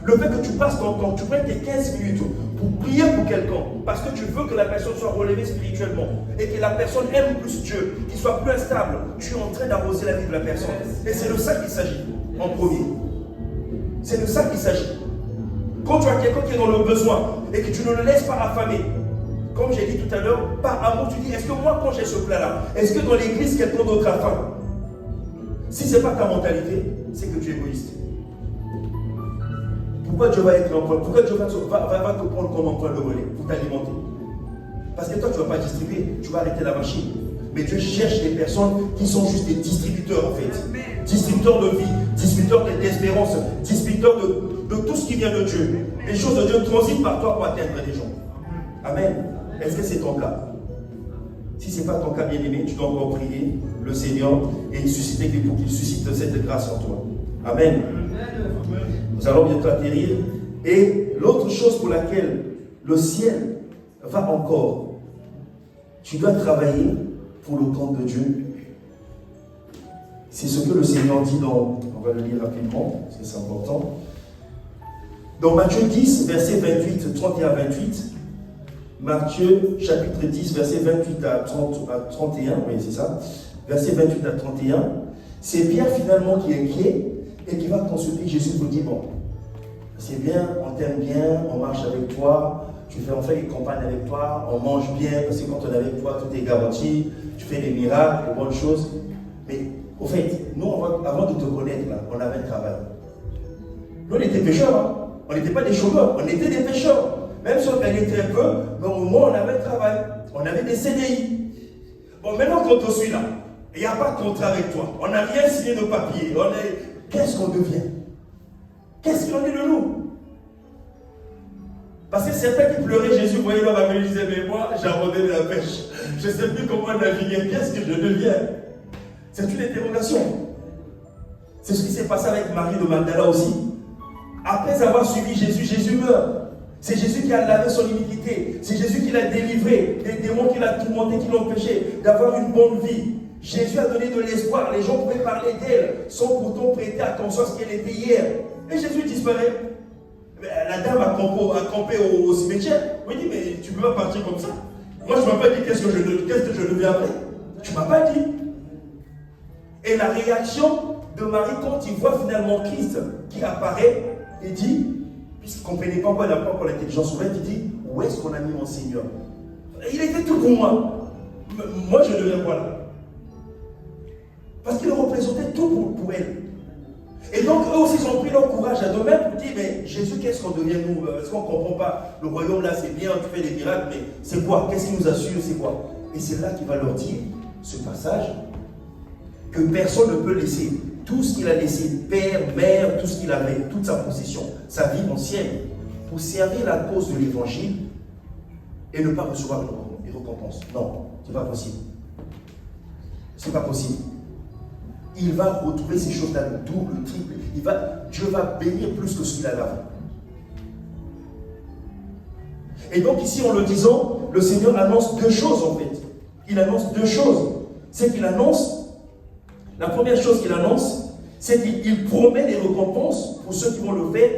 Le fait que tu passes ton temps, tu prends tes 15 minutes pour prier pour quelqu'un, parce que tu veux que la personne soit relevée spirituellement, et que la personne aime plus Dieu, qu'il soit plus instable, tu es en train d'arroser la vie de la personne. Et c'est de ça qu'il s'agit, en premier. C'est de ça qu'il s'agit. Quand tu as quelqu'un qui est dans le besoin et que tu ne le laisses pas affamer, comme j'ai dit tout à l'heure, par amour, tu dis, est-ce que moi, quand j'ai ce plat-là, est-ce que dans l'église, quelqu'un d'autre a faim? Si ce n'est pas ta mentalité, c'est que tu es égoïste. Pourquoi Dieu va être l'emploi? Pourquoi Dieu va te prendre comme emploi de relais pour t'alimenter? Parce que toi, tu ne vas pas distribuer, tu vas arrêter la machine. Mais Dieu cherche des personnes qui sont juste des distributeurs en fait. Distributeurs de vie, distributeurs d'espérance, distributeurs de tout ce qui vient de Dieu. Les choses de Dieu transitent par toi pour atteindre les gens. Amen. Est-ce que c'est ton cas? Si ce n'est pas ton cas, bien-aimé, tu dois encore prier le Seigneur et susciter pour qu'il suscite cette grâce en toi. Amen. Nous allons bientôt atterrir. Et l'autre chose pour laquelle le ciel va encore, tu dois travailler pour le compte de Dieu. C'est ce que le Seigneur dit dans, on va le lire rapidement, parce que c'est important. Dans Matthieu 10, verset 28, 31 à 28, Matthieu chapitre 10, verset 28 à 31, oui c'est ça, verset 28 à 31, c'est Pierre finalement qui est inquiet et qui va consulter Jésus pour dire, bon, c'est bien, on t'aime bien, on marche avec toi, on fait des campagnes avec toi, on mange bien, parce que quand on est avec toi, tout est garanti, tu fais des miracles, des bonnes choses. Mais au fait, nous, avant de te connaître, là, on avait un travail. Nous, on était pécheurs, hein. On n'était pas des chômeurs, on était des pécheurs. Même si on gagnait très peu, mais au moins on avait un travail, on avait des CDI. Bon, maintenant qu'on te suit là, il n'y a pas de contrat avec toi, on n'a rien signé de papier, qu'est-ce qu'on devient? Qu'est-ce qu'il en est de nous? Parce que certains qui pleuraient Jésus, vous voyez, là, ils disaient, mais moi, j'ai abandonné la pêche. Je ne sais plus comment naviguer. Qu'est-ce que je deviens? C'est une interrogation. C'est ce qui s'est passé avec Marie de Magdala aussi. Après avoir suivi Jésus, Jésus meurt. C'est Jésus qui a lavé son iniquité. C'est Jésus qui l'a délivré des démons qui l'a tourmenté, qui l'ont empêché d'avoir une bonne vie. Jésus a donné de l'espoir. Les gens pouvaient parler d'elle sans pourtant prêter attention à ce qu'elle était hier. Et Jésus disparaît. La dame a campé au cimetière. Oui, dit, mais tu ne peux pas partir comme ça. Moi, je ne m'as pas dit qu'est-ce que je deviendrai. Tu ne m'as pas dit. Et la réaction de Marie quand il voit finalement Christ qui apparaît, il dit, puisqu'il ne comprenait pas quoi, il n'a pas encore l'intelligence ouverte, il dit, où est-ce qu'on a mis mon Seigneur? Il était tout pour moi. Moi, je deviens quoi là? Parce qu'il représentait tout pour elle. Et donc, eux aussi, ils ont pris leur courage à eux-mêmes pour dire, mais Jésus, qu'est-ce qu'on devient nous? Est-ce qu'on ne comprend pas? Le royaume là, c'est bien, tu fais des miracles, mais c'est quoi? Qu'est-ce qu'il nous assure? C'est quoi? Et c'est là qu'il va leur dire, ce passage, que personne ne peut laisser tout ce qu'il a laissé, père, mère, tout ce qu'il avait, toute sa possession, sa vie ancienne, pour servir la cause de l'évangile et ne pas recevoir des récompenses. Non, ce n'est pas possible. Ce n'est pas possible. Il va retrouver ces choses-là, le double, le triple. Dieu va bénir plus que ce qu'il a avant. Et donc ici, en le disant, le Seigneur annonce deux choses en fait. Il annonce deux choses. C'est qu'il annonce, la première chose qu'il annonce, c'est qu'il promet des récompenses pour ceux qui vont le faire,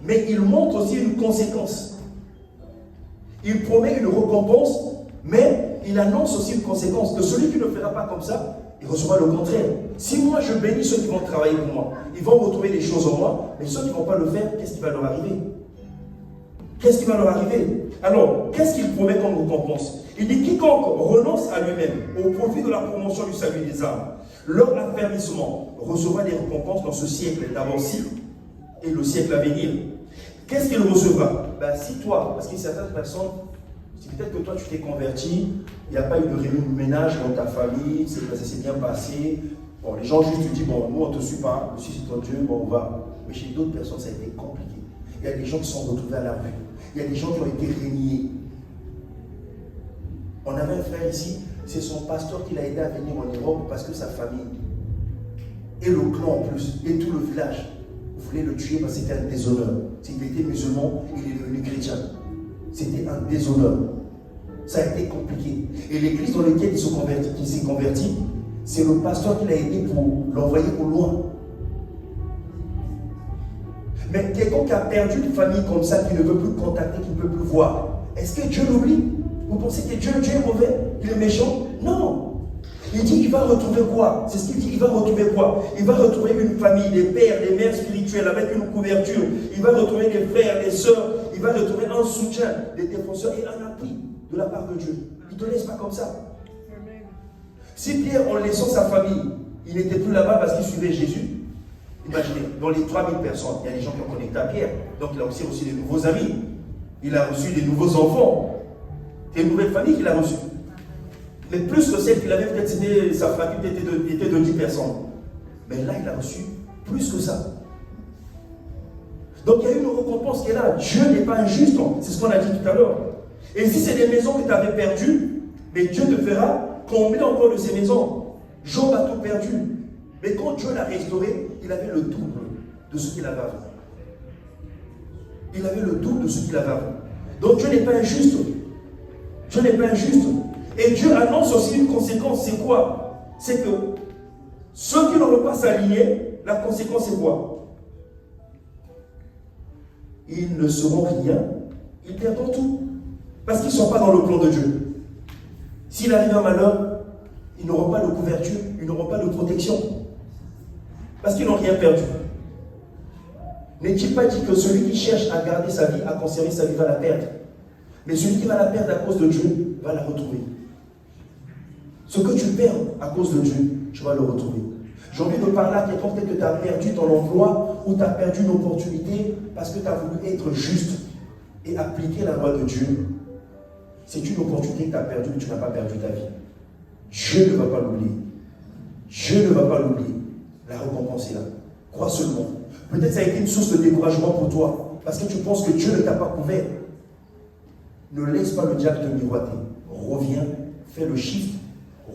mais il montre aussi une conséquence. Il promet une récompense, mais il annonce aussi une conséquence, que celui qui ne le fera pas comme ça, il recevra le contraire. Si moi je bénis ceux qui vont travailler pour moi, ils vont retrouver des choses en moi, mais ceux qui ne vont pas le faire, qu'est-ce qui va leur arriver? Qu'est-ce qui va leur arriver? Alors, qu'est-ce qu'il promet comme récompense? Il dit, quiconque renonce à lui-même au profit de la promotion du salut des âmes, leur affermissement recevra des récompenses dans ce siècle d'avant-ci et le siècle à venir. Qu'est-ce qu'il recevra? Si toi, parce qu'il y a certaines personnes, si peut-être que toi tu t'es converti, il n'y a pas eu de réunion de ménage dans ta famille, ça s'est bien passé. Bon, les gens juste te disent, bon, nous on ne te suit pas, le c'est ton Dieu, bon, on va. Mais chez d'autres personnes, ça a été compliqué. Il y a des gens qui sont retrouvés à la rue. Il y a des gens qui ont été régnés. On avait un frère ici, c'est son pasteur qui l'a aidé à venir en Europe parce que sa famille, et le clan en plus, et tout le village, voulait le tuer parce que c'était un déshonneur. S'il était musulman, il est devenu chrétien. C'était un déshonneur. Ça a été compliqué. Et l'église dans laquelle il s'est converti, c'est le pasteur qui l'a aidé pour l'envoyer au loin. Mais quelqu'un qui a perdu une famille comme ça, qui ne veut plus contacter, qui ne peut plus voir, est-ce que Dieu l'oublie? Vous pensez que Dieu est mauvais? Il est méchant? Non. Il dit qu'il va retrouver quoi? C'est ce qu'il dit, il va retrouver quoi? Il va retrouver une famille, des pères, des mères spirituelles avec une couverture. Il va retrouver des frères, des sœurs. Il va retrouver un soutien, des défenseurs et un appui de la part de Dieu. Il ne te laisse pas comme ça. Si Pierre, en laissant sa famille, Il n'était plus là-bas parce qu'il suivait Jésus. Imaginez, dans les 3000 personnes, il y a des gens qui ont connecté à Pierre. Donc il a aussi reçu des nouveaux amis. Il a reçu des nouveaux enfants. C'est une nouvelle famille qu'il a reçue. Mais plus que celle qu'il avait, peut-être c'était sa famille était de 10 personnes. Mais là, il a reçu plus que ça. Donc il y a une récompense qui est là. Dieu n'est pas injuste. C'est ce qu'on a dit tout à l'heure. Et si c'est des maisons que tu avais perdues, mais Dieu te fera combler encore de ces maisons. Job a tout perdu. Mais quand Dieu l'a restauré, il avait le double de ce qu'il avait avant. Il avait le double de ce qu'il avait avant. Donc Dieu n'est pas injuste. Dieu n'est pas injuste. Et Dieu annonce aussi une conséquence. C'est quoi? C'est que ceux qui n'auront pas s'aligner, la conséquence c'est quoi? Ils ne seront rien. Ils perdront tout. Parce qu'ils ne sont pas dans le plan de Dieu. S'il arrive un malheur, ils n'auront pas de couverture, ils n'auront pas de protection. Parce qu'ils n'ont rien perdu. N'est-il pas dit que celui qui cherche à garder sa vie, à conserver sa vie, va la perdre? Mais celui qui va la perdre à cause de Dieu, va la retrouver. Ce que tu perds à cause de Dieu, tu vas le retrouver. J'ai envie de parler à quelqu'un, peut-être que tu as perdu ton emploi ou tu as perdu une opportunité parce que tu as voulu être juste et appliquer la loi de Dieu. C'est une opportunité que tu as perdue, mais tu n'as pas perdu ta vie. Dieu ne va pas l'oublier. Dieu ne va pas l'oublier. La récompense est là. Crois seulement. Peut-être ça a été une source de découragement pour toi, parce que tu penses que Dieu ne t'a pas couvert. Ne laisse pas le diable te miroiter. Reviens, fais le shift,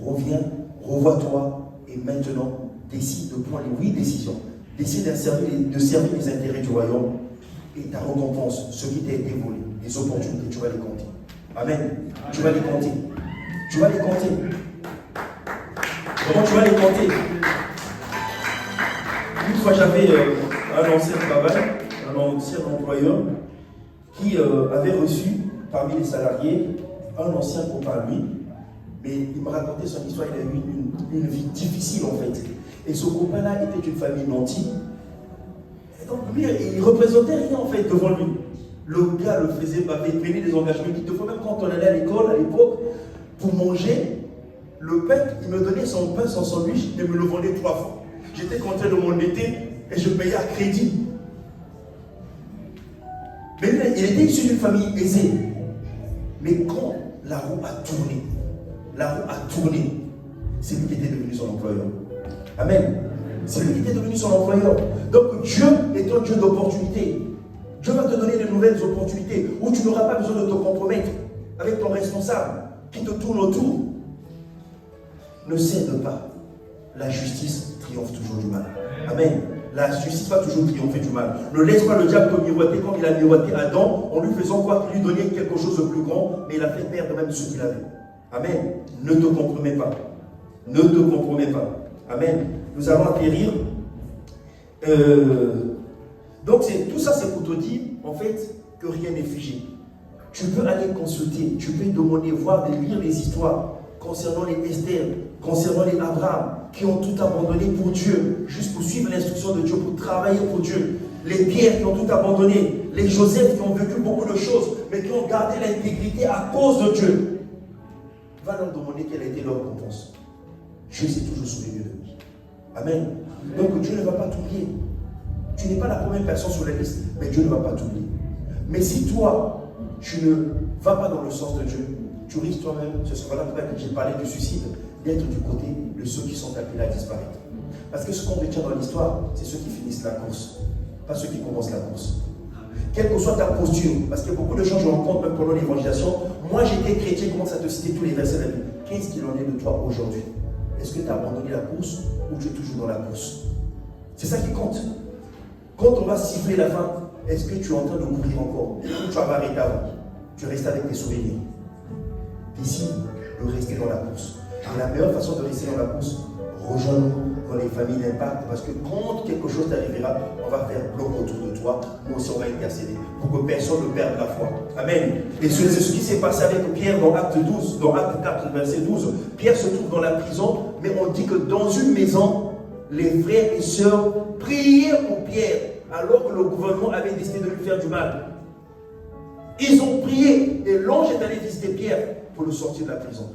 reviens, revois-toi, et maintenant, décide de prendre les décisions. Décide de servir les intérêts du royaume, et ta récompense, ce qui t'a été volé, les opportunités, tu vas les compter. Amen. Tu vas les compter. Tu vas les compter. Comment tu vas les compter? Une fois, j'avais un ancien travail, un ancien employeur qui avait reçu parmi les salariés un ancien copain à lui. Mais il me racontait son histoire, il a eu une vie difficile en fait. Et ce copain-là était une famille nantie. Et donc lui, il ne représentait rien en fait devant lui. Le gars le faisait baver, il prenait des engagements. Des fois même quand on allait à l'école, à l'époque, pour manger, le pain, il me donnait son pain, son sandwich, et me le vendait 3 fois. J'étais contraint de m'endetter et je payais à crédit. Mais il était issu d'une famille aisée. Mais quand la roue a tourné, c'est lui qui était devenu son employeur. Amen. C'est lui qui était devenu son employeur. Donc Dieu est un Dieu d'opportunités. Dieu va te donner de nouvelles opportunités où tu n'auras pas besoin de te compromettre avec ton responsable qui te tourne autour. Ne cède pas. La justice triomphe toujours du mal. Amen. La justice va toujours triompher du mal. Ne laisse pas le diable te miroiter comme il a miroité Adam en lui faisant croire qu'il lui donnait quelque chose de plus grand, mais il a fait perdre même ce qu'il avait. Amen. Ne te compromets pas. Ne te compromets pas. Amen. Nous allons atterrir. Donc tout ça c'est pour te dire en fait que rien n'est figé. Tu peux aller consulter, tu peux demander, voir, lire les histoires concernant les Esther, concernant les Abraham, qui ont tout abandonné pour Dieu, juste pour suivre l'instruction de Dieu, pour travailler pour Dieu. Les Pierre qui ont tout abandonné, les Joseph qui ont vécu beaucoup de choses, mais qui ont gardé l'intégrité à cause de Dieu. Va leur demander quelle a été leur récompense. Dieu s'est toujours souvenu de lui. Amen. Donc Dieu ne va pas t'oublier. Tu n'es pas la première personne sur la liste, mais Dieu ne va pas t'oublier. Mais si toi, tu ne vas pas dans le sens de Dieu, tu risques toi-même, ce sera là que j'ai parlé du suicide, d'être du côté de ceux qui sont appelés à disparaître. Parce que ce qu'on retient dans l'histoire, c'est ceux qui finissent la course, pas ceux qui commencent la course. Quelle que soit ta posture, parce que beaucoup de gens je rencontre même pendant l'évangélisation, moi j'étais chrétien, commence à te citer tous les versets de la Bible. Qu'est-ce qu'il en est de toi aujourd'hui? Est-ce que tu as abandonné la course ou tu es toujours dans la course? C'est ça qui compte. Quand on va siffler la fin, est-ce que tu es en train de courir encore? Ou tu vas arrêter avant? Tu restes avec tes souvenirs. Décide de rester dans la course. Et la meilleure façon de rester dans la course, rejoins-nous dans les familles d'impact, parce que quand quelque chose t'arrivera, on va faire bloc autour de toi, nous aussi on va intercéder, pour que personne ne perde la foi. Amen. Et c'est ce qui s'est passé avec Pierre dans Acte 12, dans Acte 4, verset 12. Pierre se trouve dans la prison, mais on dit que dans une maison, les frères et sœurs priaient pour Pierre, alors que le gouvernement avait décidé de lui faire du mal. Ils ont prié, et l'ange est allé visiter Pierre pour le sortir de la prison.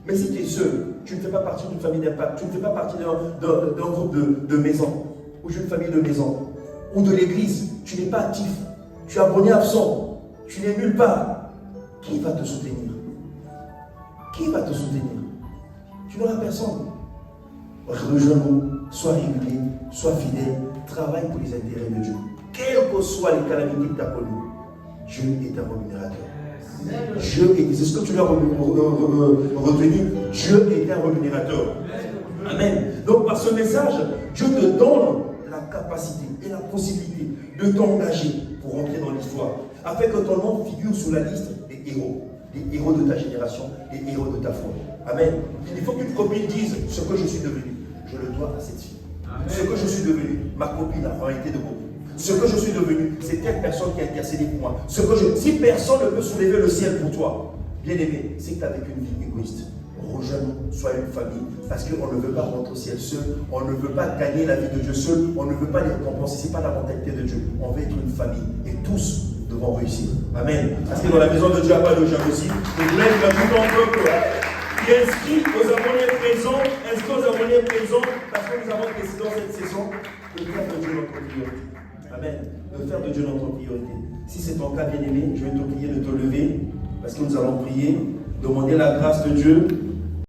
Mais si tu es seul, tu ne fais pas partie d'une famille d'impact, tu ne fais pas partie d'un groupe de maison, ou d'une famille de maison, ou de l'église, tu n'es pas actif, tu es abonné absent, tu n'es nulle part, qui va te soutenir? Qui va te soutenir? Tu n'auras personne. Rejoins-nous, sois régulier, sois fidèle, travaille pour les intérêts de Dieu. Quelles que soient les calamités que tu as connues, Dieu est un rémunérateur. Dieu est, c'est ce que tu dois retenir, Dieu est un rémunérateur. Amen. Donc par ce message, Dieu te donne la capacité et la possibilité de t'engager pour rentrer dans l'histoire, afin que ton nom figure sur la liste des héros de ta génération, des héros de ta foi. Amen. Il faut qu'une copine dise ce que je suis devenu. Je le dois à cette fille. Amen. Ce que je suis devenu, ma copine a été de copine. Ce que je suis devenu, c'est telle personne qui a intercédé pour moi. Si personne ne peut soulever le ciel pour toi, bien aimé, c'est que tu as vécu une vie égoïste. Rejoins-nous, sois une famille, parce qu'on ne veut pas rentrer au ciel seul, on ne veut pas gagner la vie de Dieu seul, on ne veut pas les récompenser, ce n'est pas la mentalité de Dieu. On veut être une famille et tous devons réussir. Amen. Parce que dans la maison de Dieu, il n'y a pas de jalousie. Je voulais que tout ton peuple qui est inscrit aux abonnés présents, parce que nous avons décidé dans cette saison de faire de Dieu notre priorité. Amen. De faire de Dieu notre priorité. Si c'est ton cas, bien-aimé, je vais te prier de te lever, parce que nous allons prier, demander la grâce de Dieu